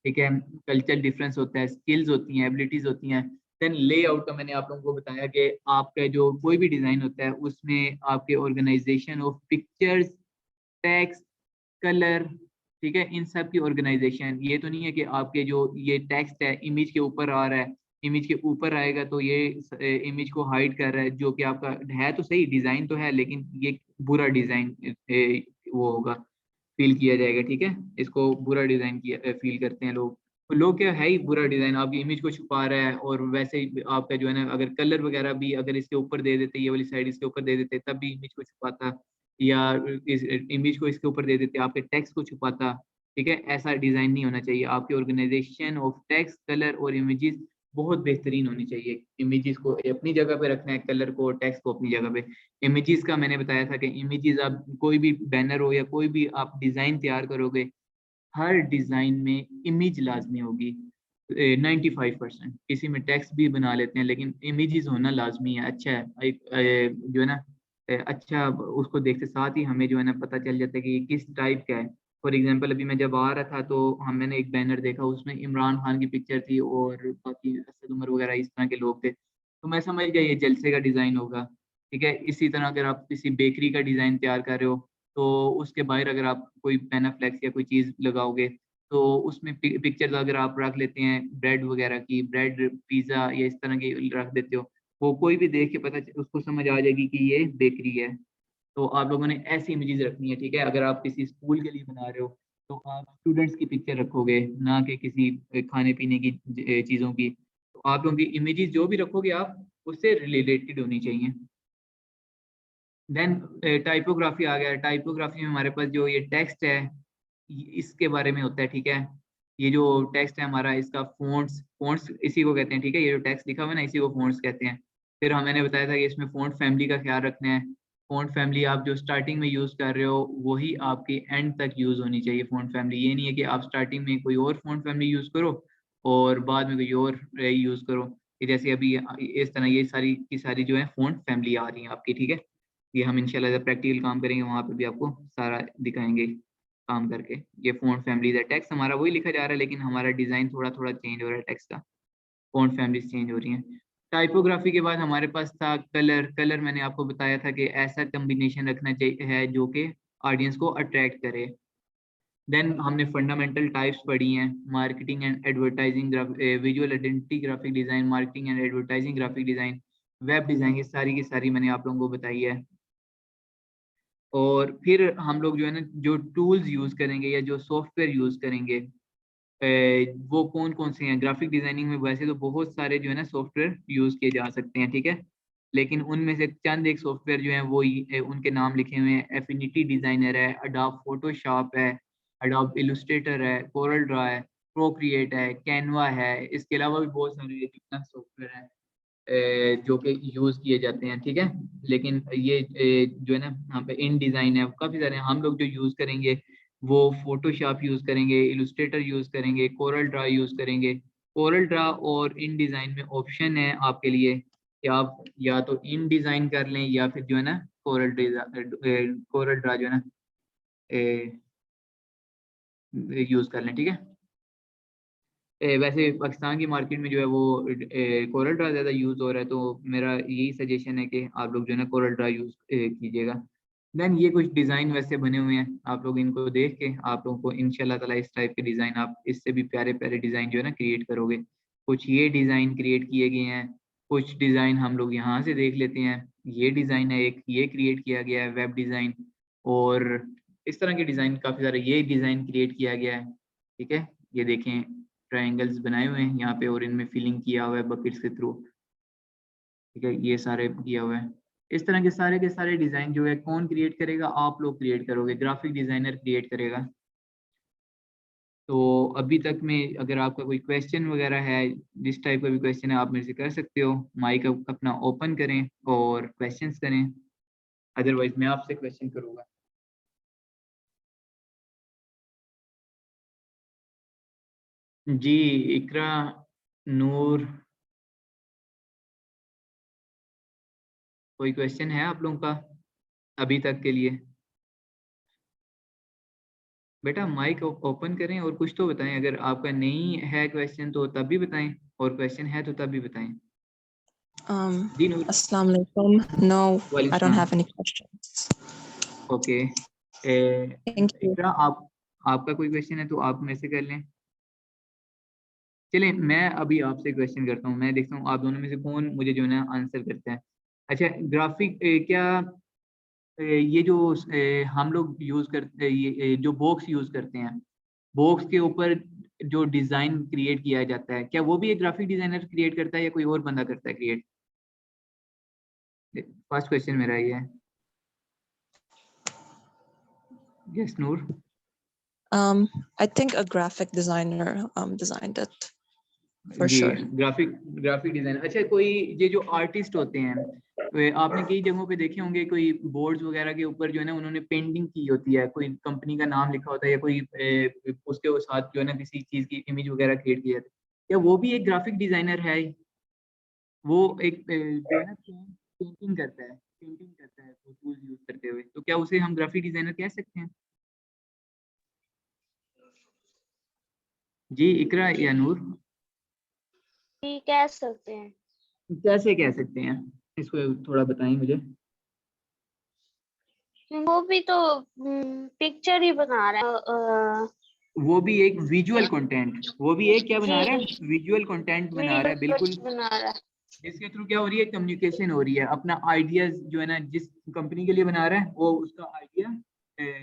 ठीक है? कल्चरल डिफरेंस होता है, स्किल्स होती हैं, एबिलिटीज़ होती हैं। देन लेआउट का मैंने आप लोगों को बताया कि आपका जो कोई भी डिज़ाइन होता है, उसमें आपके organisation of pictures, text, colour, ठीक है? इन सब की ऑर्गेनाइज़ेशन, ये तो नहीं है कि आपके जो ये टेक्स्ट है इमेज के ऊपर आ रहा है, इमेज के ऊपर आएगा तो ये इमेज को हाइड कर रहा है, जो कि आपका है तो सही, डिज़ाइन तो है, लेकिन ये बुरा डिज़ाइन वो होगा, फ़ील किया जाएगा, ठीक है? इसको बुरा डिज़ाइन किया फ़ील करते हैं लोग। तो लोग क्या है ही बुरा डिज़ाइन आपकी इमेज को छुपा रहा है, और वैसे ही आपका जो है ना अगर कलर वगैरह भी अगर इसके ऊपर दे देते, ये वाली साइड इसके ऊपर दे देते, तब भी इमेज को छुपाता, या इस इमेज को इसके ऊपर दे देते, आपके टेक्स्ट को छुपाता, ठीक है? ऐसा डिज़ाइन नहीं होना चाहिए। आपकी ऑर्गेनाइज़ेशन ऑफ टेक्स्ट, कलर और इमेजेस बहुत बेहतरीन होनी चाहिए। इमेजेस को अपनी जगह पे रखना है, कलर को और टेक्स्ट को अपनी जगह पे। इमेजेस का मैंने बताया था कि इमेजेस आप कोई भी बैनर हो या कोई भी आप डिज़ाइन तैयार करोगे, हर डिज़ाइन में इमेज लाज़मी होगी। 95% किसी में टेक्स्ट भी बना लेते हैं, लेकिन इमेजेस होना लाज़मी है, अच्छा है। एक जो है ना अच्छा उसको देखते साथ ही हमें जो है ना पता चल जाता है कि ये किस टाइप का है। फॉर एग्ज़ाम्पल अभी मैं जब आ रहा था तो मैंने एक बैनर देखा, उसमें इमरान खान की पिक्चर थी और बाकी असद उमर वगैरह इस तरह के लोग थे। तो मैं समझ गया ये जलसे का डिज़ाइन होगा, ठीक है? इसी तरह अगर आप किसी बेकरी का डिज़ाइन तैयार कर रहे हो, तो उसके बाहर अगर आप कोई पेनाफ्लेक्स या कोई चीज़ लगाओगे, तो उसमें पिक्चर्स अगर आप रख लेते हैं ब्रेड वगैरह की, ब्रेड, पिज़्ज़ा या इस तरह की रख देते हो, वो कोई भी देख के पता च उसको समझ आ जाएगी कि ये बेकरी है। तो आप लोगों ने ऐसी इमेजेस रखनी है, ठीक है? अगर आप किसी स्कूल के लिए बना रहे हो, तो आप स्टूडेंट्स की पिक्चर रखोगे, ना कि किसी खाने-पीने की चीज़ों की। तो आप लोगों की इमेजेस जो भी रखोगे आप, उससे रिलेटेड होनी चाहिए। देन टाइपोग्राफी आ गया। टाइपोग्राफी में हमारे पास जो ये टेक्स्ट है, इसके बारे में होता है, ठीक है? ये जो टेक्स्ट है हमारा, इसका फ़ॉन्ट्स फ़ॉन्ट्स इसी को कहते हैं, ठीक है? ये जो टेक्स्ट लिखा हुआ है ना, इसी को फ़ॉन्ट्स कहते हैं। फिर मैंने बताया था कि इसमें फ़ॉन्ट फैमिली का ख़्याल रखना है। फ़ॉन्ट फैमिली आप जो स्टार्टिंग में यूज़ कर रहे हो, वही आपकी एंड तक यूज़ होनी चाहिए फ़ॉन्ट फैमिली। ये नहीं है कि आप स्टार्टिंग में कोई और फ़ॉन्ट फैमिली यूज़ करो और बाद में कोई और यूज़ करो। कि जैसे अभी इस तरह ये सारी की सारी जो है फ़ॉन्ट फैमिली आ रही हैं आपकी, ठीक है? ये हम इंशाल्लाह जब प्रैक्टिकल काम करेंगे वहाँ पे भी आपको सारा दिखाएँगे काम करके। ये फ़ॉन्ट फैमिलीज़ है, टेक्स्ट हमारा वही लिखा जा रहा है, लेकिन हमारा डिज़ाइन थोड़ा-थोड़ा चेंज हो रहा है टेक्स्ट का, फ़ॉन्ट फैमिलीज़ चेंज हो रही हैं। टाइपोग्राफ़ी के बाद हमारे पास था कलर। कलर मैंने आपको बताया था कि ऐसा कॉम्बिनेशन रखना है जो कि ऑडियंस को अट्रैक्ट करे। देन हमने फंडामेंटल टाइप्स पढ़ी हैं, marketing and advertising visual identity graphic design, marketing and advertising graphic design, web design, ये सारी की सारी मैंने आप लोगों को बताई है। और फिर हम लोग जो है ना जो टूल्स यूज़ करेंगे या जो सॉफ्टवेयर यूज़ करेंगे, वो कौन-कौन से हैं? ग्राफ़िक डिज़ाइनिंग में वैसे तो बहुत सारे जो है ना सॉफ्टवेयर यूज़ किए जा सकते हैं, ठीक है? लेकिन उनमें से चंद एक सॉफ्टवेयर जो हैं वो उनके नाम लिखे हुए हैं, एफिनिटी डिज़ाइनर है, एडोब फ़ोटोशॉप है, एडोब इलस्ट्रेटर है, कोरल ड्रॉ है, प्रोक्रिएट है, कैनवा है, इसके अलावा भी बहुत सारे जितना सॉफ्टवेयर हैं जो कि यूज़ किए जाते हैं, ठीक है? लेकिन ये जो है ना यहाँ पे इन डिज़ाइन है, काफ़ी सारे हैं। हम लोग जो यूज़ करेंगे वो फ़ोटोशॉप यूज़ करेंगे, इलस्ट्रेटर यूज़ करेंगे, कोरल ड्रॉ यूज़ करेंगे। कोरल ड्रॉ और इन डिज़ाइन में ऑप्शन है आपके लिए कि आप या तो इन डिज़ाइन कर लें या फिर जो है ना कोरल ड्रॉ जो है ना यूज़ कर लें, ठीक है? वैसे पाकिस्तान की मार्केट में जो है वो कोरल ड्रॉ ज़्यादा यूज़ हो रहा है, तो मेरा यही सजेशन है कि आप लोग जो है ना कोरल ड्रॉ यूज़ कीजिएगा। देन ये कुछ डिज़ाइन वैसे बने हुए हैं, आप लोग इनको देख के आप लोगों को इंशाल्लाह ताला इस टाइप के डिज़ाइन आप इससे भी प्यारे-प्यारे डिज़ाइन जो है ना क्रिएट करोगे। कुछ ये डिज़ाइन क्रिएट किए गए हैं, कुछ डिज़ाइन हम लोग यहाँ से देख लेते हैं। ये डिज़ाइन है एक, ये क्रिएट किया गया है वेब डिज़ाइन, और इस तरह के डिज़ाइन काफ़ी सारे, ये डिज़ाइन क्रिएट किया गया है, ठीक है? ये देखें ट्रायंगल्स बनाए हुए हैं यहाँ पे और इनमें फिलिंग किया हुआ है बकेट्स के थ्रू, ठीक है? ये सारे किया हुआ है। इस तरह के सारे डिजाइन जो है कौन क्रिएट करेगा, आप लोग क्रिएट करोगे, ग्राफिक डिजाइनर क्रिएट करेगा। तो अभी तक में अगर आपका कोई क्वेश्चन वगैरह है, जिस टाइप का भी क्वेश्चन है आप मेरे से कर सकते हो, माइक अपना ओपन करें और क्वेश्चंस करें, अदरवाइज मैं आपसे क्वेश्चन करूँगा। जी इकरा, नूर, कोई क्वेश्चन है आप लोगों का अभी तक के लिए? बेटा माइक ओपन करें और कुछ तो बताएं, अगर आपका नहीं है क्वेश्चन तो तब भी बताएं, और क्वेश्चन है तो तब भी बताएं। जी नूर। Assalamu alaikum. No, I don't have any questions. Okay, Thank you. इकरा आपका कोई क्वेश्चन है तो आप मेरे से कर लें। चलिए मैं अभी आपसे क्वेश्चन करता हूँ, मैं देखता हूँ आप दोनों में से कौन मुझे जो है ना आंसर करता है। अच्छा ग्राफिक क्या ये जो हम लोग यूज करते ये जो बॉक्स यूज करते हैं, बॉक्स के ऊपर जो डिजाइन क्रिएट किया जाता है, क्या वो भी एक ग्राफिक डिजाइनर क्रिएट करता है या कोई और बंदा करता है क्रिएट? फर्स्ट क्वेश्चन मेरा ये है। Yes Noor. I think a graphic designer designed it for जी sure. Graphic design. अच्छा कोई ये जो आर्टिस्ट होते हैं, आपने कई जगहों पे देखे होंगे, कोई बोर्ड्स वगैरह के ऊपर जो है ना उन्होंने पेंटिंग की होती है, कोई कंपनी का नाम लिखा होता है या कोई उसके साथ जो है ना किसी चीज की इमेज वगैरह क्रिएट किया जाता है, क्या वो भी एक ग्राफिक डिजाइनर है? वो एक जो है ना पेंटिंग करता है टूल्स यूज करते हुए, तो क्या उसे हम ग्राफिक डिजाइनर कह सकते हैं? जी इकरा या नूर? जी कह सकते हैं। कैसे कह सकते हैं, इसको थोड़ा बताएं मुझे। वो भी तो पिक्चर ही बना रहा है, वो भी एक विजुअल कंटेंट, वो भी एक क्या बना रहा है, विजुअल कंटेंट बना रहा है, बिल्कुल। बना रहा है। इसके थ्रू क्या हो रही है, कम्युनिकेशन हो रही है, अपना आइडियाज जो है ना जिस कंपनी के लिए बना रहा है वो उसका आइडिया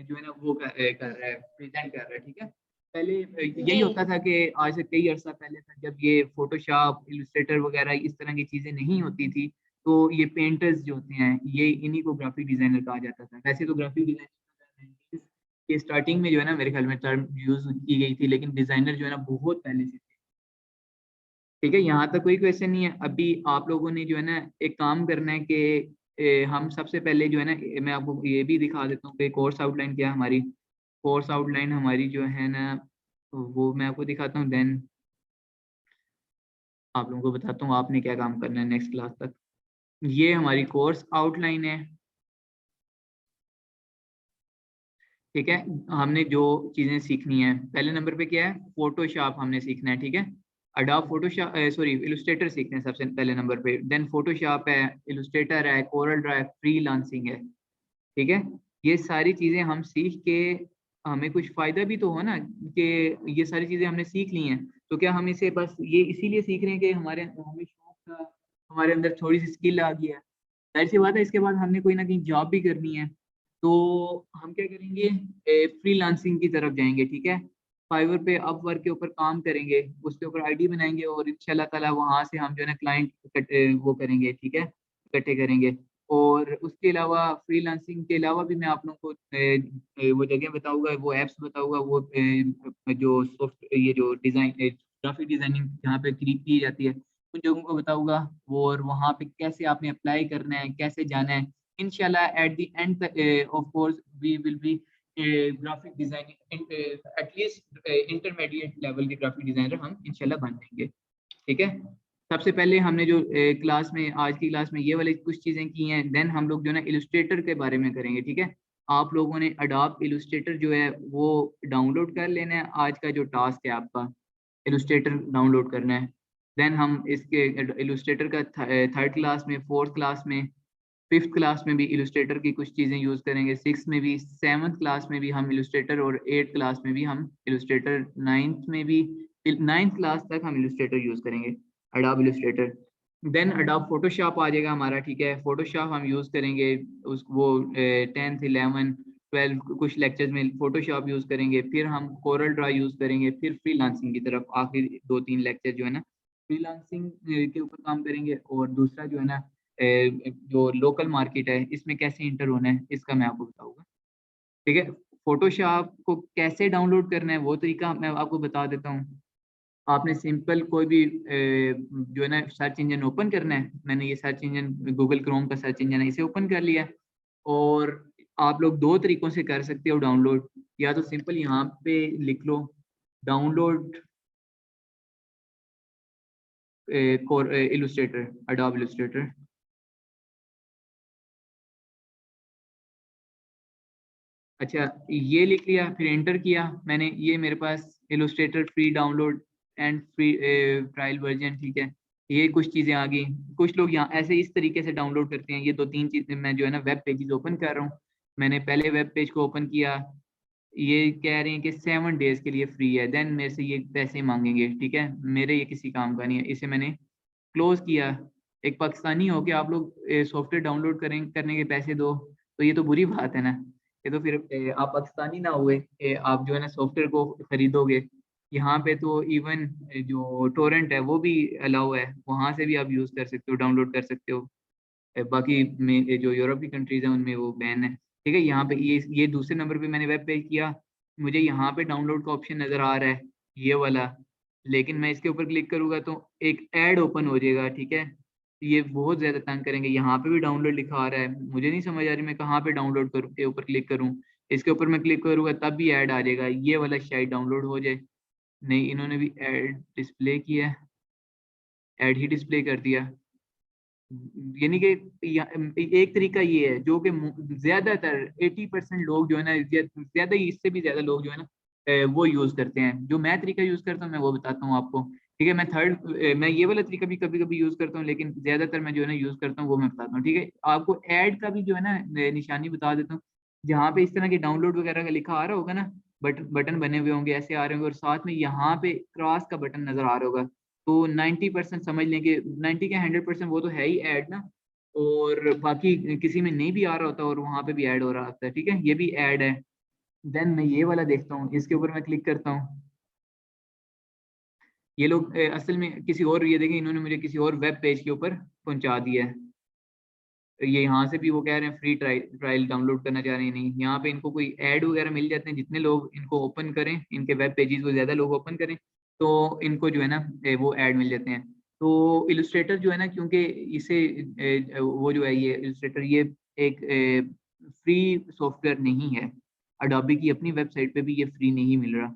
जो है ना वो कर रहा है, प्रेजेंट कर रहा है, ठीक है। पहले यही जी होता था कि आज से कई अर्सा पहले तक जब ये फोटोशॉप, इलस्ट्रेटर वगैरह इस तरह की चीजें नहीं होती थी, तो ये पेंटर्स जो होते हैं ये इन्हीं को ग्राफिक डिजाइनर कहा जाता था। वैसे तो ग्राफिक डिजाइनर के स्टार्टिंग में जो है ना मेरे ख्याल में टर्म यूज की गई थी, लेकिन डिजाइनर जो है ना बहुत पहले से थे। ठीक है, यहाँ तक कोई क्वेश्चन नहीं है। अभी आप लोगों ने जो है ना एक काम करना है कि हम सबसे पहले जो है ना मैं आपको ये भी दिखा देता हूँ कि कोर्स आउटलाइन क्या है हमारी। कोर्स आउटलाइन हमारी जो है ना वो मैं आपको दिखाता हूँ, देन आप लोगों को बताता हूँ आपने क्या काम करना है नेक्स्ट क्लास तक। ये हमारी कोर्स आउटलाइन है, ठीक है। हमने जो चीजें सीखनी है, पहले नंबर पे क्या है, फोटोशॉप हमने सीखना है, ठीक है। अडोब फोटोशॉप सॉरी इलस्ट्रेटर सीखते हैं सबसे पहले नंबर पे, देन फोटोशॉप है, इलस्ट्रेटर है, कोरल ड्रॉ है, फ्रीलांसिंग है, ठीक है। ये सारी चीजें हम सीख के हमें कुछ फायदा भी तो हो ना, कि ये सारी चीजें हमने सीख ली हैं, तो क्या हम इसे बस ये इसीलिए सीख रहे हैं कि हमें शौक था, हमारे अंदर थोड़ी सी स्किल आ गई है, जाहिर सी बात है इसके बाद हमने कोई ना कहीं जॉब भी करनी है, तो हम क्या करेंगे, फ्रीलांसिंग की तरफ जाएंगे, ठीक है। फाइवर पे, अपवर्क के ऊपर काम करेंगे, उसके ऊपर आईडी बनाएंगे और इंशाल्लाह ताला वहां से हम जो है ना क्लाइंट वो करेंगे, ठीक है, इकट्ठे करेंगे। और उसके अलावा फ्रीलांसिंग के अलावा भी मैं आप लोगों को वो जगह बताऊंगा, वो एप्स बताऊंगा, वो जो सॉफ्ट ये जो डिजाइन ग्राफिक डिजाइनिंग जहाँ पे की जाती है उन जगहों को बताऊंगा, वो और वहाँ पे कैसे आपने अप्लाई करना है, कैसे जाना है। इंशाल्लाह at the end of course we will be graphic designing, at least intermediate level के ग्राफिक डिजाइनर हम इंशाल्लाह बन जाएंगे, ठीक है। सबसे पहले हमने जो क्लास में आज की क्लास में ये वाली कुछ चीजें की हैं, देन हम लोग जो है ना इलस्ट्रेटर के बारे में करेंगे, ठीक है। आप लोगों ने अडोब इलस्ट्रेटर जो है वो डाउनलोड कर लेना है, आज का जो टास्क है आपका इलस्ट्रेटर डाउनलोड करना है। देन हम इसके इलस्ट्रेटर का थर्ड क्लास में, फोर्थ क्लास में, फिफ्थ क्लास में भी इलस्ट्रेटर की कुछ चीजें यूज करेंगे, सिक्स में भी, सेवन्थ क्लास में भी हम इलस्ट्रेटर, और एट्थ क्लास में भी हम इलस्ट्रेटर, नाइन्थ में भी, नाइन्थ क्लास तक हम इलस्ट्रेटर यूज करेंगे, Adobe Illustrator. Then Adobe Photoshop आ जाएगा हमारा, ठीक है। फोटोशॉप हम यूज करेंगे उस वो 10th 11 12 कुछ लेक्चर्स में फोटोशॉप यूज करेंगे, फिर हम कोरल ड्रॉ यूज करेंगे, फिर फ्रीलांसिंग की तरफ आखिरी 2-3 लेक्चर जो है ना फ्रीलांसिंग के ऊपर काम करेंगे। और दूसरा जो है ना जो लोकल मार्केट है इसमें कैसे इंटर होना है इसका मैं आपको बताऊंगा। ठीक है, फोटोशॉप को कैसे डाउनलोड करना है वो तरीका मैं आपको बता देता हूँ। आपने सिंपल कोई भी जो है ना सर्च इंजन ओपन करना है। मैंने ये सर्च इंजन गूगल क्रोम का सर्च इंजन है, इसे ओपन कर लिया। और आप लोग दो तरीकों से कर सकते हो डाउनलोड। या तो सिंपल यहाँ पे लिख लो डाउनलोड इलस्ट्रेटर, एडोब इलस्ट्रेटर। अच्छा, ये लिख लिया, फिर एंटर किया मैंने। ये मेरे पास Illustrator free download and free trial version. ठीक है, ये कुछ चीज़ें आ गई। कुछ लोग यहाँ ऐसे इस तरीके से डाउनलोड करते हैं। ये दो तीन चीज़ें मैं जो है ना वेब पेजेस ओपन कर रहा हूँ। मैंने पहले वेब पेज को ओपन किया, ये कह रहे हैं कि 7 डेज के लिए फ्री है, देन मेरे से ये पैसे मांगेंगे। ठीक है, मेरे ये किसी काम का नहीं है, इसे मैंने क्लोज किया। एक पाकिस्तानी हो के आप लोग सॉफ्टवेयर डाउनलोड करने के पैसे दो, तो ये तो बुरी बात है ना। ये तो फिर आप पाकिस्तानी ना हुए, आप जो है ना सॉफ्टवेयर को खरीदोगे। यहाँ पे तो इवन जो टोरेंट है वो भी अलाउ है, वहाँ से भी आप यूज़ कर सकते हो, डाउनलोड कर सकते हो। बाकी में जो यूरोप की कंट्रीज हैं उनमें वो बैन है। ठीक है, यहाँ पे ये दूसरे नंबर पे मैंने वेब पेज किया, मुझे यहाँ पे डाउनलोड का ऑप्शन नज़र आ रहा है, ये वाला। लेकिन मैं इसके ऊपर क्लिक करूँगा तो एक ऐड ओपन हो जाएगा। ठीक है, ये बहुत ज़्यादा तंग करेंगे। यहाँ पे भी डाउनलोड लिखा आ रहा है, मुझे नहीं समझ आ रही मैं कहाँ पे डाउनलोड करूँ के ऊपर क्लिक करूँ। इसके ऊपर मैं क्लिक करूँगा तब भी ऐड आ जाएगा, ये वाला शायद डाउनलोड हो जाए। नहीं, इन्होंने भी ऐड डिस्प्ले किया है, ऐड ही डिस्प्ले कर दिया। यानी कि एक तरीका ये है जो कि ज्यादातर 80% लोग जो है ना, ज्यादा ही, इससे भी ज्यादा लोग जो है ना वो यूज करते हैं। जो मैं तरीका यूज करता हूँ मैं वो बताता हूँ आपको। ठीक है, मैं ये वाला तरीका भी कभी कभी यूज करता हूँ, लेकिन ज्यादातर मैं जो है ना यूज करता हूँ वो मैं बताता हूँ। ठीक है, आपको ऐड का भी जो है ना निशानी बता देता हूँ। जहाँ पे इस तरह के डाउनलोड वगैरह का लिखा आ रहा होगा ना, बटन बने हुए होंगे, ऐसे आ रहे होंगे, और साथ में यहाँ पे क्रॉस का बटन नजर आ रहा होगा, तो 90% समझ लें कि 90 के 100% वो तो है ही ऐड ना। और बाकी किसी में नहीं भी आ रहा होता और वहां पे भी ऐड हो रहा होता है। ठीक है, ये भी ऐड है। देन मैं ये वाला देखता हूँ, इसके ऊपर मैं क्लिक करता हूँ। ये लोग असल में किसी और, ये देखें इन्होंने मुझे किसी और वेब पेज के ऊपर पहुंचा दिया है। ये यहाँ से भी वो कह रहे हैं फ्री ट्रायल डाउनलोड करना चाह रहे हैं। नहीं, यहाँ पे इनको कोई ऐड वगैरह मिल जाते हैं, जितने लोग इनको ओपन करें, इनके वेब पेजेस को ज्यादा लोग ओपन करें तो इनको जो है ना वो ऐड मिल जाते हैं। तो इलस्ट्रेटर जो है ना, क्योंकि इसे वो जो है ये इलस्ट्रेटर ये एक फ्री सॉफ्टवेयर नहीं है। अडोबी की अपनी वेबसाइट पे भी ये फ्री नहीं मिल रहा।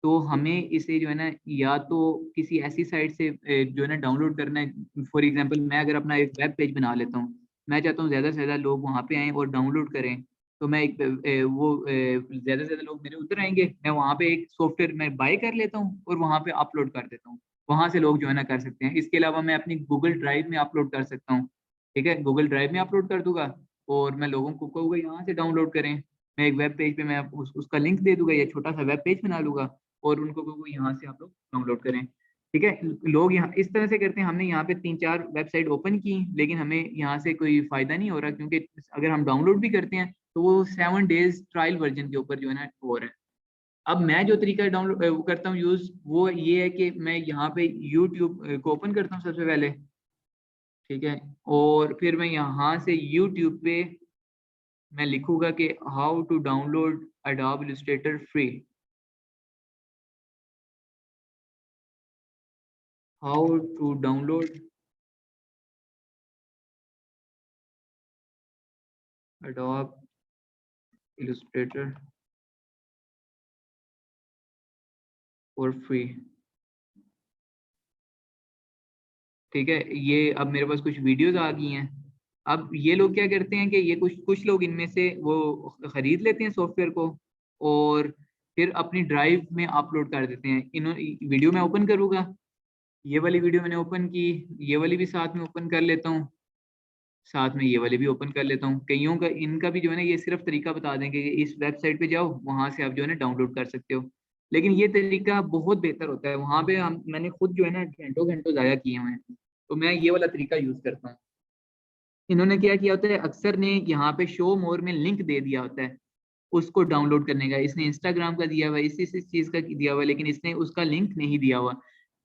तो हमें इसे जो है ना या तो किसी ऐसी साइट से जो है ना डाउनलोड करना है। फॉर एग्जांपल मैं अगर अपना एक वेब पेज बना लेता हूँ, मैं चाहता हूँ ज़्यादा से ज़्यादा लोग वहाँ पे आएँ और डाउनलोड करें, तो मैं एक ज़्यादा से ज़्यादा लोग मेरे उधर आएंगे, मैं वहाँ पे एक सॉफ्टवेयर मैं बाय कर लेता हूँ और वहाँ पे अपलोड कर देता हूँ। वहाँ से लोग जो है ना कर सकते हैं। इसके अलावा मैं अपनी गूगल ड्राइव में अपलोड कर सकता हूँ। ठीक है, गूगल ड्राइव में अपलोड कर दूंगा और मैं लोगों को कहूँगा यहाँ से डाउनलोड करें। मैं एक वेब पेज पे मैं उसका लिंक दे दूंगा, या छोटा सा वेब पेज बना लूंगा और उनको कहूँगा यहाँ से आप लोग डाउनलोड करें। ठीक है, लोग यहाँ इस तरह से करते हैं। हमने यहाँ पे 3-4 वेबसाइट ओपन की, लेकिन हमें यहाँ से कोई फायदा नहीं हो रहा, क्योंकि अगर हम डाउनलोड भी करते हैं तो वो 7 डेज ट्रायल वर्जन के ऊपर जो है ना हो रहा है। अब मैं जो तरीका डाउनलोड करता हूँ यूज, वो ये है कि मैं यहाँ पे यूट्यूब को ओपन करता हूँ सबसे पहले। ठीक है, और फिर मैं यहाँ से यूट्यूब पे मैं लिखूंगा कि how to download Adobe Illustrator free, how to download Adobe Illustrator for free. ठीक है, ये अब मेरे पास कुछ वीडियोस आ गई हैं। अब ये लोग क्या करते हैं कि ये कुछ कुछ लोग इनमें से वो खरीद लेते हैं सॉफ्टवेयर को और फिर अपनी ड्राइव में अपलोड कर देते हैं। वीडियो मैं ओपन करूँगा, ये वाली वीडियो मैंने ओपन की, ये वाली भी साथ में ओपन कर लेता हूँ, साथ में ये वाले भी ओपन कर लेता हूँ। कईयों का इनका भी जो है ना ये सिर्फ तरीका बता देंगे कि इस वेबसाइट पे जाओ, वहां से आप जो है ना डाउनलोड कर सकते हो। लेकिन ये तरीका बहुत बेहतर होता है। वहां पे मैंने खुद जो है ना घंटों घंटों ज़ाया किए हुए हैं, तो मैं ये वाला तरीका यूज करता हूँ। इन्होंने क्या किया होता है, अक्सर ने यहाँ पे शो मोर में लिंक दे दिया होता है उसको डाउनलोड करने का। इसने इंस्टाग्राम का दिया हुआ है, इस चीज़ का दिया हुआ है, लेकिन इसने उसका लिंक नहीं दिया हुआ।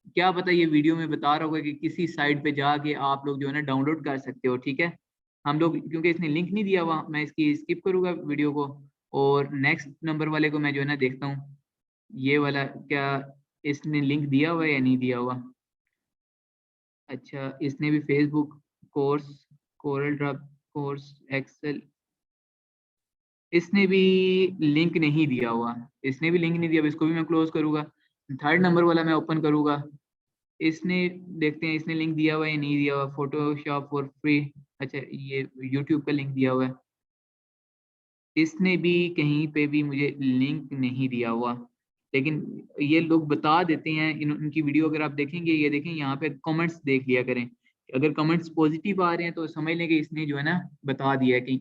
क्या पता ये वीडियो में बता रहा होगा कि किसी साइट पे जाके आप लोग जो है ना डाउनलोड कर सकते हो, ठीक है। हम लोग क्योंकि इसने लिंक नहीं दिया हुआ, मैं इसकी स्किप करूँगा वीडियो को, और नेक्स्ट नंबर वाले को मैं जो है ना देखता हूँ ये वाला, क्या इसने लिंक दिया हुआ है या नहीं दिया हुआ। अच्छा, इसने भी Facebook course, Corel Draw course, Excel, इसने भी लिंक नहीं दिया हुआ, इसने भी लिंक नहीं दिया, इसको भी मैं क्लोज करूँगा। थर्ड नंबर वाला मैं ओपन करूँगा, इसने देखते हैं इसने लिंक दिया हुआ है या नहीं दिया हुआ। फोटोशॉप फॉर फ्री, अच्छा ये यूट्यूब का लिंक दिया हुआ है, इसने भी कहीं पे भी मुझे लिंक नहीं दिया हुआ। लेकिन ये लोग बता देते हैं, उनकी वीडियो अगर आप देखेंगे, ये देखें यहाँ पे कमेंट्स देख लिया करें, अगर कमेंट्स पॉजिटिव आ रहे हैं तो समझ लें कि इसने जो है ना बता दिया है कि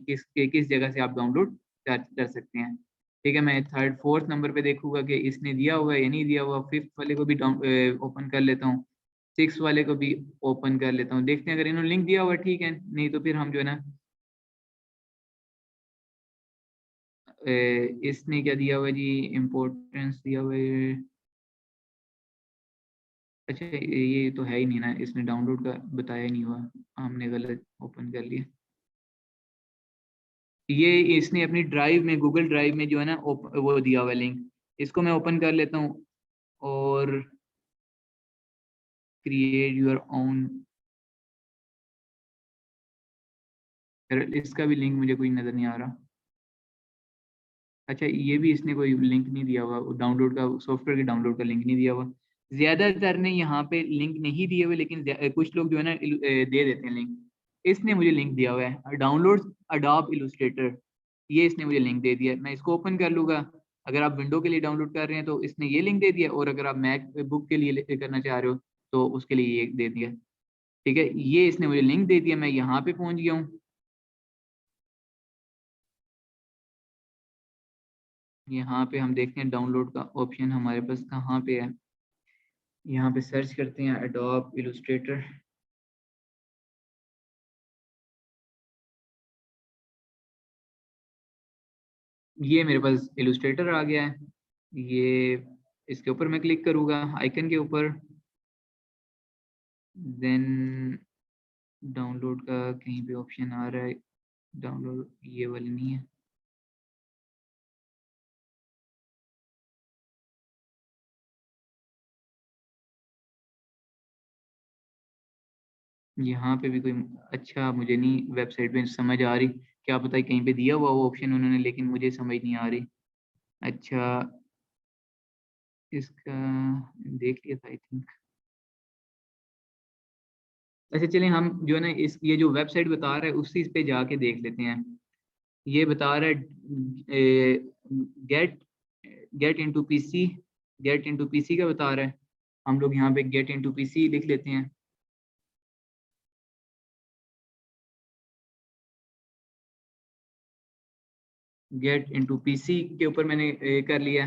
किस जगह से आप डाउनलोड कर सकते हैं, ठीक है। मैं थर्ड फोर्थ नंबर पे देखूंगा कि इसने दिया हुआ है या नहीं दिया हुआ। फिफ्थ वाले को भी ओपन कर लेता हूँ, सिक्स वाले को भी ओपन कर लेता हूँ, देखते हैं अगर इन्होंने लिंक दिया हुआ ठीक है, नहीं तो फिर हम जो है ना इसने क्या दिया हुआ है जी, इम्पोर्टेंस दिया हुआ है। अच्छा ये तो है ही नहीं ना, इसने डाउनलोड का बताया नहीं हुआ, हमने गलत ओपन कर लिया। ये इसने अपनी ड्राइव में, गूगल ड्राइव में जो है ना वो दिया हुआ है लिंक, इसको मैं ओपन कर लेता हूँ और क्रिएट योर ओन, इसका भी लिंक मुझे कोई नज़र नहीं आ रहा। अच्छा ये भी इसने कोई लिंक नहीं दिया हुआ, डाउनलोड का, सॉफ्टवेयर के डाउनलोड का लिंक नहीं दिया हुआ। ज्यादातर ने यहाँ पे लिंक नहीं दिए हुए, लेकिन कुछ लोग जो है ना दे देते हैं लिंक। इसने मुझे लिंक दिया हुआ है, डाउनलोड अडोब इलस्ट्रेटर, ये इसने मुझे लिंक दे दिया है। मैं इसको ओपन कर लूँगा, अगर आप विंडो के लिए डाउनलोड कर रहे हैं तो इसने ये लिंक दे दिया, और अगर आप मैक बुक के लिए करना चाह रहे हो तो उसके लिए ये दे दिया, ठीक है। ये इसने मुझे लिंक दे दिया, मैं यहाँ पे पहुँच गया हूँ। यहाँ पे हम देखते हैं डाउनलोड का ऑप्शन हमारे पास कहाँ पे है, यहाँ पे सर्च करते हैं एडोब इलस्ट्रेटर। ये मेरे पास इलस्ट्रेटर आ गया है, ये इसके ऊपर मैं क्लिक करूँगा आइकन के ऊपर, देन डाउनलोड का कहीं पे ऑप्शन आ रहा है, डाउनलोड ये वाली नहीं है। यहाँ पे भी कोई अच्छा मुझे नहीं वेबसाइट पे समझ आ रही, क्या पता है कहीं पे दिया हुआ वो ऑप्शन उन्होंने, लेकिन मुझे समझ नहीं आ रही। अच्छा इसका देख लिया था आई थिंक। अच्छा चलिए हम जो है ना इस ये जो वेबसाइट बता रहा है उसी पे जाके देख लेते हैं। ये बता रहा है get get into PC, get into PC का बता रहा है, हम लोग यहाँ पे गेट इनटू पीसी लिख लेते हैं। गेट इनटू पीसी के ऊपर मैंने कर लिया,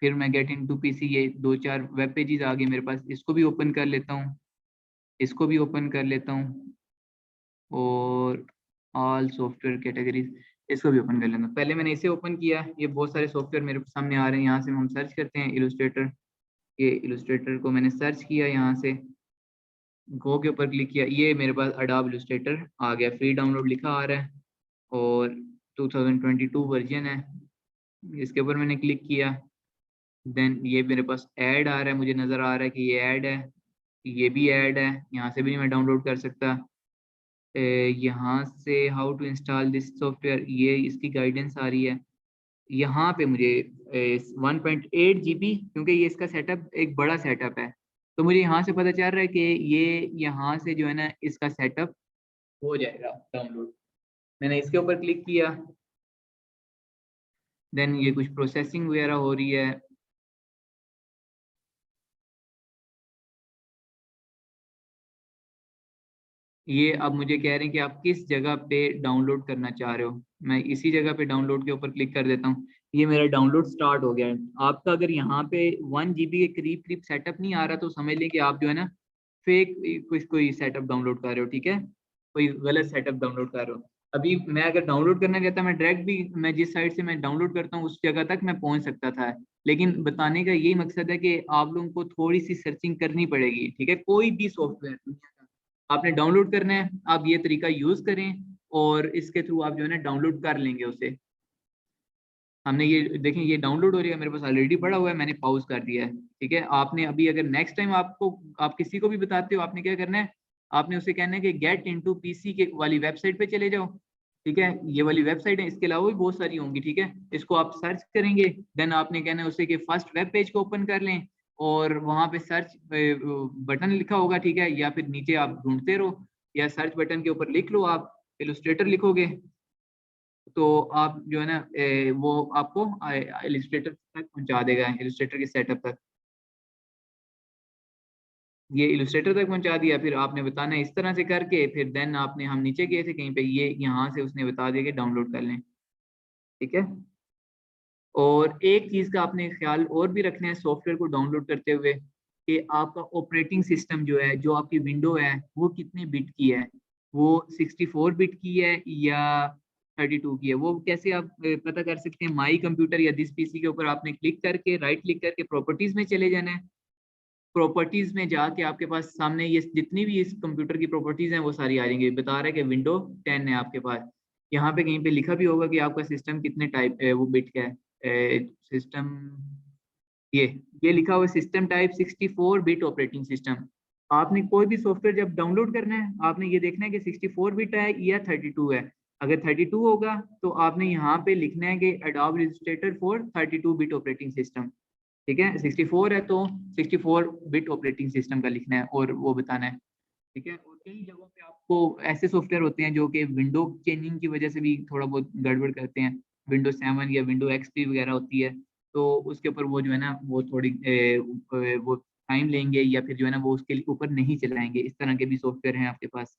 फिर मैं गेट इनटू पीसी, ये दो चार वेब पेजेस आ गए मेरे पास, इसको भी ओपन कर लेता हूँ, इसको भी ओपन कर लेता हूँ, और ऑल सॉफ्टवेयर कैटेगरीज इसको भी ओपन कर लेता हूँ। पहले मैंने इसे ओपन किया, ये बहुत सारे सॉफ्टवेयर मेरे सामने आ रहे हैं, यहाँ से हम सर्च करते हैं इलस्ट्रेटर, ये इलस्ट्रेटर को मैंने सर्च किया, यहाँ से गो के ऊपर क्लिक किया, ये मेरे पास अडोब इलस्ट्रेटर आ गया, फ्री डाउनलोड लिखा आ रहा है और 2022 वर्जन है, इसके ऊपर मैंने क्लिक किया। देन ये मेरे पास ऐड आ रहा है, मुझे नज़र आ रहा है कि ये ऐड है, ये भी ऐड है, यहाँ से भी नहीं मैं डाउनलोड कर सकता। यहाँ से how to install this software, ये इसकी गाइडेंस आ रही है। यहाँ पे मुझे 1.8 GB, क्योंकि ये इसका सेटअप एक बड़ा सेटअप है, तो मुझे यहाँ से पता चल रहा है कि ये यहाँ से जो है ना इसका सेटअप हो जाएगा डाउनलोड। मैंने इसके ऊपर क्लिक किया, देन ये कुछ प्रोसेसिंग वगैरह हो रही है। ये अब मुझे कह रहे हैं कि आप किस जगह पे डाउनलोड करना चाह रहे हो, मैं इसी जगह पे डाउनलोड के ऊपर क्लिक कर देता हूँ। ये मेरा डाउनलोड स्टार्ट हो गया है। आपका अगर यहाँ पे 1 GB के करीब करीब सेटअप नहीं आ रहा तो समझ लें कि आप जो है ना फेक कोई सेटअप डाउनलोड कर रहे हो, ठीक है, कोई गलत सेटअप डाउनलोड कर रहे हो। अभी मैं अगर डाउनलोड करना चाहता मैं डायरेक्ट भी मैं जिस साइट से मैं डाउनलोड करता हूँ उस जगह तक मैं पहुंच सकता था, लेकिन बताने का यही मकसद है कि आप लोगों को थोड़ी सी सर्चिंग करनी पड़ेगी। ठीक है, कोई भी सॉफ्टवेयर दुनिया का आपने डाउनलोड करना है, आप ये तरीका यूज करें और इसके थ्रू आप जो है ना डाउनलोड कर लेंगे उसे। हमने ये देखें, ये डाउनलोड हो रही है, मेरे पास ऑलरेडी पड़ा हुआ है, मैंने पॉज कर दिया है। ठीक है, आपने अभी अगर नेक्स्ट टाइम आपको आप किसी को भी बताते हो, आपने क्या करना है, आपने उसे कहना है कि गेट इनटू पीसी के वाली वेबसाइट पे चले जाओ। ठीक है, ये वाली वेबसाइट है, इसके अलावा भी बहुत सारी होंगी। ठीक है, इसको आप सर्च करेंगे, देन आपने कहना है उसे कि फर्स्ट वेब पेज को ओपन कर लें और वहां पे सर्च बटन लिखा होगा। ठीक है, या फिर नीचे आप ढूंढते रहो या सर्च बटन के ऊपर लिख लो, आप इलस्ट्रेटर लिखोगे तो आप जो है ना वो आपको इलस्ट्रेटर तक पहुंचा देगा, इलस्ट्रेटर के सेटअप तक। ये इलस्ट्रेटर तक पहुंचा दिया, फिर आपने बताना है इस तरह से करके, फिर देन आपने हम नीचे गए थे कहीं पे, ये यहाँ से उसने बता दिया कि डाउनलोड कर लें। ठीक है, और एक चीज का आपने ख्याल और भी रखना है सॉफ्टवेयर को डाउनलोड करते हुए कि आपका ऑपरेटिंग सिस्टम जो है, जो आपकी विंडो है, वो कितने बिट की है, वो 64 बिट की है या 32 की है। वो कैसे आप पता कर सकते हैं, माई कंप्यूटर या दिस पीसी के ऊपर आपने क्लिक करके राइट क्लिक करके प्रॉपर्टीज में चले जाना है। प्रॉपर्टीज में जाके आपके पास सामने ये जितनी भी इस कंप्यूटर की प्रॉपर्टीज हैं वो सारी आ जाएंगी। बता रहा है कि विंडो 10 है आपके पास, यहाँ पे कहीं पे लिखा भी होगा कि आपका सिस्टम कितने टाइप वो बिट का है। सिस्टम ये ये लिखा हुआ system type 64 bit operating system. आपने कोई भी सॉफ्टवेयर जब डाउनलोड करना है, आपने ये देखना है कि 64 बिट है या 32 है। अगर 32 होगा तो आपने यहाँ पे लिखना है कि adobe Illustrator for 32 bit operating system. ठीक है, 64 है तो 64 बिट ऑपरेटिंग सिस्टम का लिखना है और वो बताना है। ठीक है, और कई जगहों पे आपको ऐसे सॉफ्टवेयर होते हैं जो कि विंडो चेंजिंग की वजह से भी थोड़ा बहुत गड़बड़ करते हैं। विंडो 7 या विंडो एक्सपी वगैरह होती है, तो उसके ऊपर वो जो है ना वो थोड़ी वो टाइम लेंगे या फिर जो है ना वो उसके ऊपर नहीं चलाएंगे। इस तरह के भी सॉफ्टवेयर हैं आपके पास।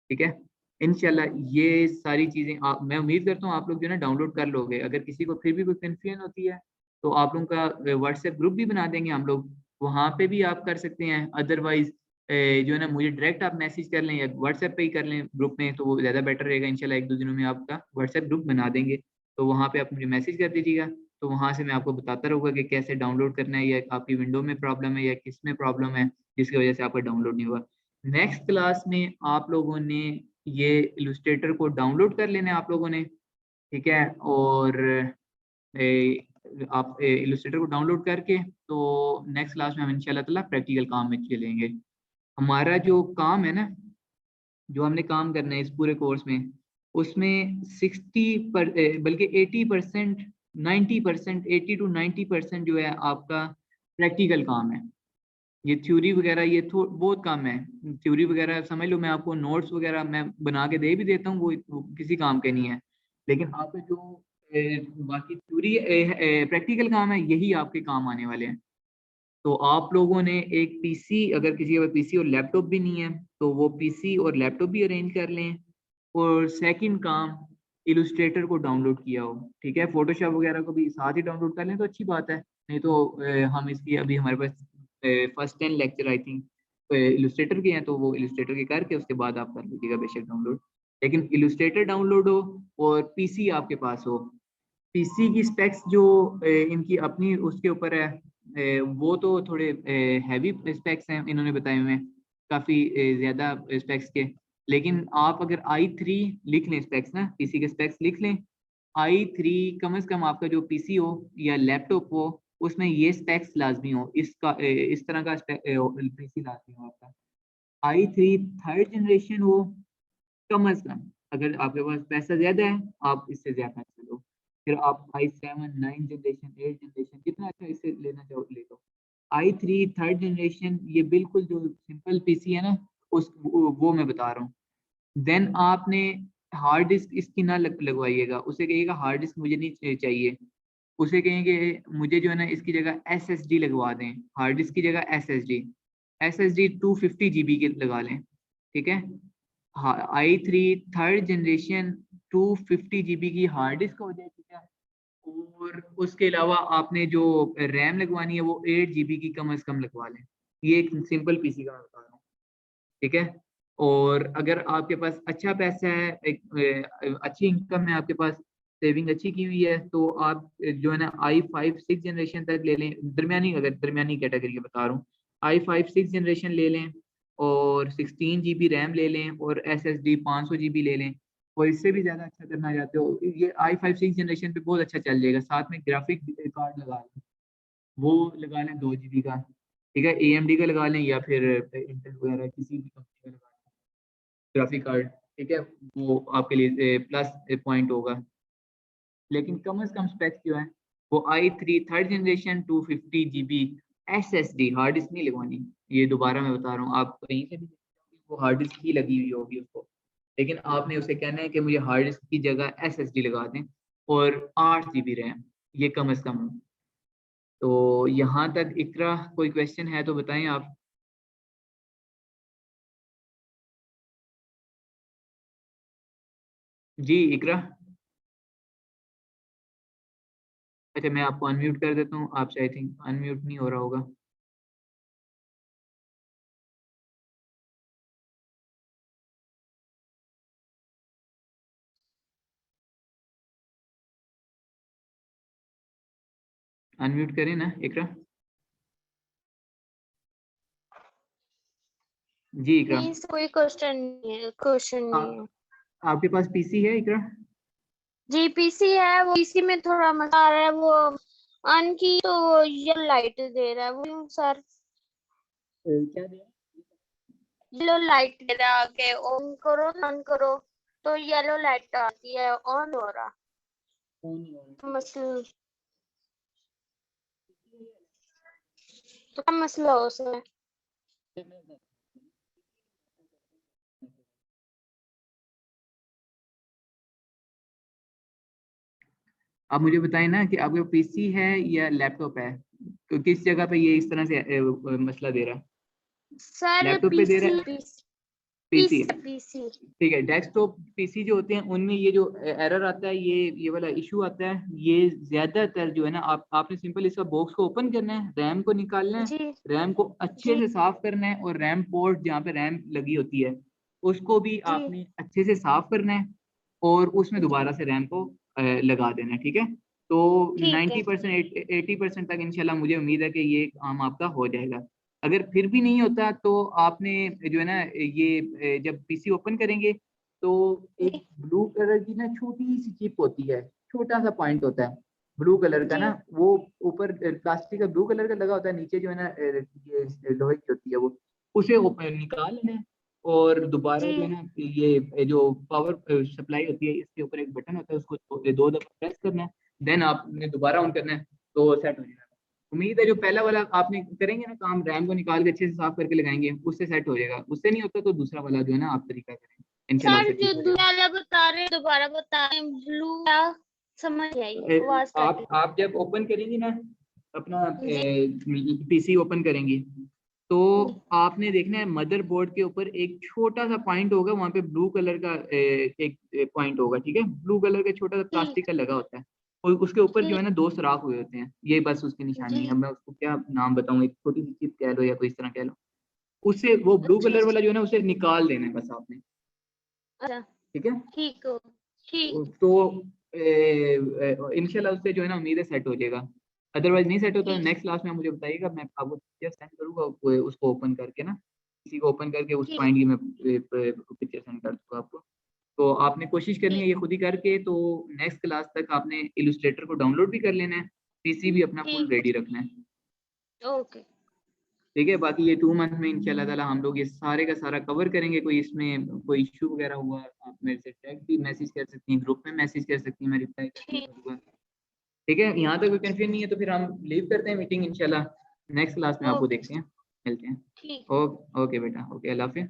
ठीक है, इंशाल्लाह ये सारी चीज़ें आप, मैं उम्मीद करता हूँ आप लोग जो है ना डाउनलोड कर लोगे। अगर किसी को फिर भी कोई कन्फ्यूजन होती है तो आप लोगों का व्हाट्सएप ग्रुप भी बना देंगे हम लोग, वहाँ पे भी आप कर सकते हैं। अदरवाइज जो है ना मुझे डायरेक्ट आप मैसेज कर लें या व्हाट्सएप पे ही कर लें ग्रुप में, तो वो ज़्यादा बेटर रहेगा। इंशाल्लाह एक दो दिनों में आपका व्हाट्सएप ग्रुप बना देंगे, तो वहाँ पे आप मुझे मैसेज कर दीजिएगा, तो वहाँ से मैं आपको बताता रहूँगा कि कैसे डाउनलोड करना है, या आपकी विंडो में प्रॉब्लम है या किस में प्रॉब्लम है जिसकी वजह से आपका डाउनलोड नहीं हुआ। नेक्स्ट क्लास में आप लोगों ने ये इलस्ट्रेटर को डाउनलोड कर लेना है आप लोगों ने। ठीक है, और आप इलस्ट्रेटर को डाउनलोड करके तो नेक्स्ट क्लास में हम इंशाल्लाह ताला प्रैक्टिकल काम में चलेंगे। हमारा जो काम है ना, जो हमने काम करना है इस पूरे कोर्स में, उसमें बल्कि 80%, 90%, 80 to 90% जो है आपका प्रैक्टिकल काम है। ये थ्योरी वगैरह ये बहुत कम है। थ्योरी वगैरह समझ लो, मैं आपको नोट्स वगैरह मैं बना के दे भी देता हूँ, वो किसी काम के नहीं है। लेकिन आपके जो बाकी थ्योरी प्रैक्टिकल काम है, यही आपके काम आने वाले हैं। तो आप लोगों ने एक पीसी, अगर किसी के पास पीसी और लैपटॉप भी नहीं है तो वो पीसी और लैपटॉप भी अरेंज कर लें। और सेकंड काम, इलस्ट्रेटर को डाउनलोड किया हो। ठीक है, फोटोशॉप वगैरह को भी साथ ही डाउनलोड कर लें तो अच्छी बात है। नहीं तो हम इसकी अभी हमारे पास first 10 lecture I think Illustrator के हैं, तो वो इलस्ट्रेटर के करके उसके बाद आप कर लीजिएगा बेशक डाउनलोड। लेकिन इलस्ट्रेटर डाउनलोड हो और पीसी आपके पास हो। पीसी की स्पेक्स जो इनकी अपनी उसके ऊपर है, वो तो थोड़े हैवी स्पेक्स हैं इन्होंने बताए हुए हैं, काफ़ी ज़्यादा स्पेक्स के। लेकिन आप अगर i3 लिख लें स्पेक्स ना, पीसी के स्पेक्स लिख लें, i3 कम से कम आपका जो पीसी हो या लैपटॉप हो उसमें ये स्पेक्स लाजमी हो, इसका इस तरह का पीसी लाजमी हो आपका। i3 थर्ड जनरेशन हो कम से कम। अगर आपके पास पैसा ज्यादा है आप इससे ज्यादा चलो, फिर आप i7 9 जनरेशन 8 जनरेशन जितना अच्छा इससे लेना चाहो ले लो। i3 थर्ड जनरेशन ये बिल्कुल जो सिंपल पीसी है ना, उस वो मैं बता रहा हूँ। देन आपने हार्ड डिस्क इसकी ना लगवाइएगा, उसे कहिएगा हार्ड डिस्क मुझे नहीं चाहिए। उसे कहेंगे मुझे जो है ना इसकी जगह SSD लगवा दें, हार्ड डिस्क की जगह SSD 250 GB के लगा लें। ठीक है, i3 थर्ड जनरेशन 250 GB की हार्ड डिस्क हो जाए। ठीक है, और उसके अलावा आपने जो रैम लगवानी है वो 8 GB की कम से कम लगवा लें। ये एक सिंपल पीसी का मैं बता रहा हूँ। ठीक है, और अगर आपके पास अच्छा पैसा है, एक अच्छी इनकम है आपके पास, सेविंग अच्छी की हुई है, तो आप जो है ना i5 6 जनरेशन तक ले लें, दरमियानी, अगर दरमियानी कैटेगरी का बता रहा हूँ, i5 6 जनरेशन ले लें और 16 GB रैम ले लें और SSD 500 GB ले लें। और इससे भी ज़्यादा अच्छा करना चाहते हो, ये i5 6 जनरेशन पे बहुत अच्छा चल जाएगा। साथ में ग्राफिक कार्ड लगा लें, वो लगा लें 2 GB का, ठीक है, AMD का लगा लें या फिर इंटेल वगैरह किसी भी कंपनी का लगा लें ग्राफिक कार्ड, ठीक है, वो आपके लिए प्लस पॉइंट होगा। लेकिन कम से कम स्पेक्स जो है वो i3 third generation 250 GB SSD, hard disk नहीं लगवानी, ये दोबारा मैं बता रहा हूँ, आप कहीं से भी वो हार्ड डिस्क ही लगी हुई होगी उसको, लेकिन आपने उसे कहना है कि मुझे हार्ड डिस्क की जगह SSD लगा दें और 8 GB रैम, ये कम से कम हो। तो यहाँ तक इकरा कोई क्वेश्चन है तो बताएं आप। जी इकरा, अच्छा मैं आपको अनम्यूट कर देता हूँ, आपसे आई थिंक अनम्यूट नहीं हो रहा होगा। अनम्यूट करें ना इकरा। जी इकरा, नहीं, कोई क्वेश्चन नहीं है, क्वेश्चन नहीं है। आपके पास पीसी है इकरा? जी पीसी है, वो पीसी में थोड़ा मजा आ रहा है, वो ऑन की तो ये लाइट दे रहा है वो सर, क्या दिया? येलो लाइट दे रहा है, आगे ऑन करो तो येलो लाइट आती है, ऑन हो रहा मसला, तो क्या मसला हो उसमें? आप मुझे बताएं ना कि आपके पीसी है या लैपटॉप है, तो किस जगह पे ये इस तरह से मसला दे रहा है? सर लैपटॉप पे दे रहा पीसी है? पीसी पीसी, पीसी पीसी ठीक है। डेस्कटॉप पीसी जो होते हैं उनमें ये जो एरर आता है, ये वाला इशू आता है, ये ज्यादातर जो है ना, आपने सिंपल इसका बॉक्स को ओपन करना है, रैम को निकालना है, जी रैम को अच्छे जी से साफ करना है और रैम पोर्ट जहाँ पे रैम लगी होती है उसको भी जी आपने अच्छे से साफ करना है और उसमें जी दोबारा से रैम को लगा देना है, ठीक है। तो ठीक है 90% 80% तक इंशाल्लाह मुझे उम्मीद है कि ये काम आपका हो जाएगा। अगर फिर भी नहीं होता तो आपने जो है ना ये जब पीसी ओपन करेंगे तो एक जी ब्लू कलर की ना छोटी सी चिप होती है, छोटा सा पॉइंट होता है ब्लू कलर का जी ना, वो ऊपर प्लास्टिक का ब्लू कलर का लगा होता है, नीचे जो है ना ये लोहे की होती है वो, उसे निकाल लेना है और दोबारा जी जो है ना ये जो पावर सप्लाई होती है इसके ऊपर एक बटन होता है, उसको दो दफा प्रेस करना है, देन आपने दोबारा ऑन करना है तो सेट हो जाएगा। उम्मीद है जो पहला वाला आपने करेंगे ना काम, रैम को निकाल के अच्छे से साफ करके लगाएंगे, उससे सेट हो जाएगा। उससे नहीं होता तो दूसरा वाला जो है ना आप तरीका करें, इंशाल्लाह सर उससे जो ठीक हो जाएगा। दूसरा बता रहे हैं दोबारा बता रहे हैं, ब्लू क्या समझ आई, आवाज काटी। आप जब ओपन करेंगी ना अपना जी पीसी ओपन करेंगी तो जी आपने देखना है मदरबोर्ड के ऊपर एक छोटा सा पॉइंट होगा, वहां पे ब्लू कलर का एक पॉइंट होगा, ठीक है, ब्लू कलर का छोटा सा ठीक प्लास्टिक का लगा होता है और उसके ऊपर जो है ठीक ना दो सुराख हुए होते हैं, ये बस उसकी जी निशानी है। मैं उसको क्या नाम बताऊं, एक छोटी सी चिप कह लो या कोई इस तरह कह लो, उससे वो ब्लू अच्छा कलर वाला जो है ना उसे निकाल देना है बस आपने, अच्छा ठीक है। ठीक हो ठीक। तो इंशाल्लाह उससे जो है ना उम्मीद है सेट हो जाएगा। अदरवाइज नहीं सेट होता तो ठीक नेक्स्ट क्लास में मुझे बताइएगा, मैं आपको पिक्चर सेंड करूंगा, उसको ओपन करके ना, किसी को ओपन करके उस ठीक पॉइंट की मैं पिक्चर सेंड कर दूंगा आपको। तो आपने कोशिश करनी है ठीक ये खुद ही करके, तो नेक्स्ट क्लास तक आपने इलस्ट्रेटर को डाउनलोड भी कर लेना है, पीसी भी अपना फुल ठीक रेडी रखना है, ओके ठीक है। बाकी ये 2 मंथ में इंशाल्लाह ताला हम लोग ये सारे का सारा कवर करेंगे। कोई इसमें कोई इशू वगैरह हुआ आप मेरे से डायरेक्ट भी मैसेज कर सकती हैं, ग्रुप में मैसेज कर सकती हैं, मैं रिप्लाई करके ठीक करूँगा, ठीक है। यहाँ तक कोई कंफ्यूजन नहीं है तो फिर हम लीव करते हैं मीटिंग, इंशाल्लाह नेक्स्ट क्लास में आपको ओके देखते हैं, मिलते हैं। ठीक। ओके ओके बेटा, ओके, अल्लाह हाफिज़।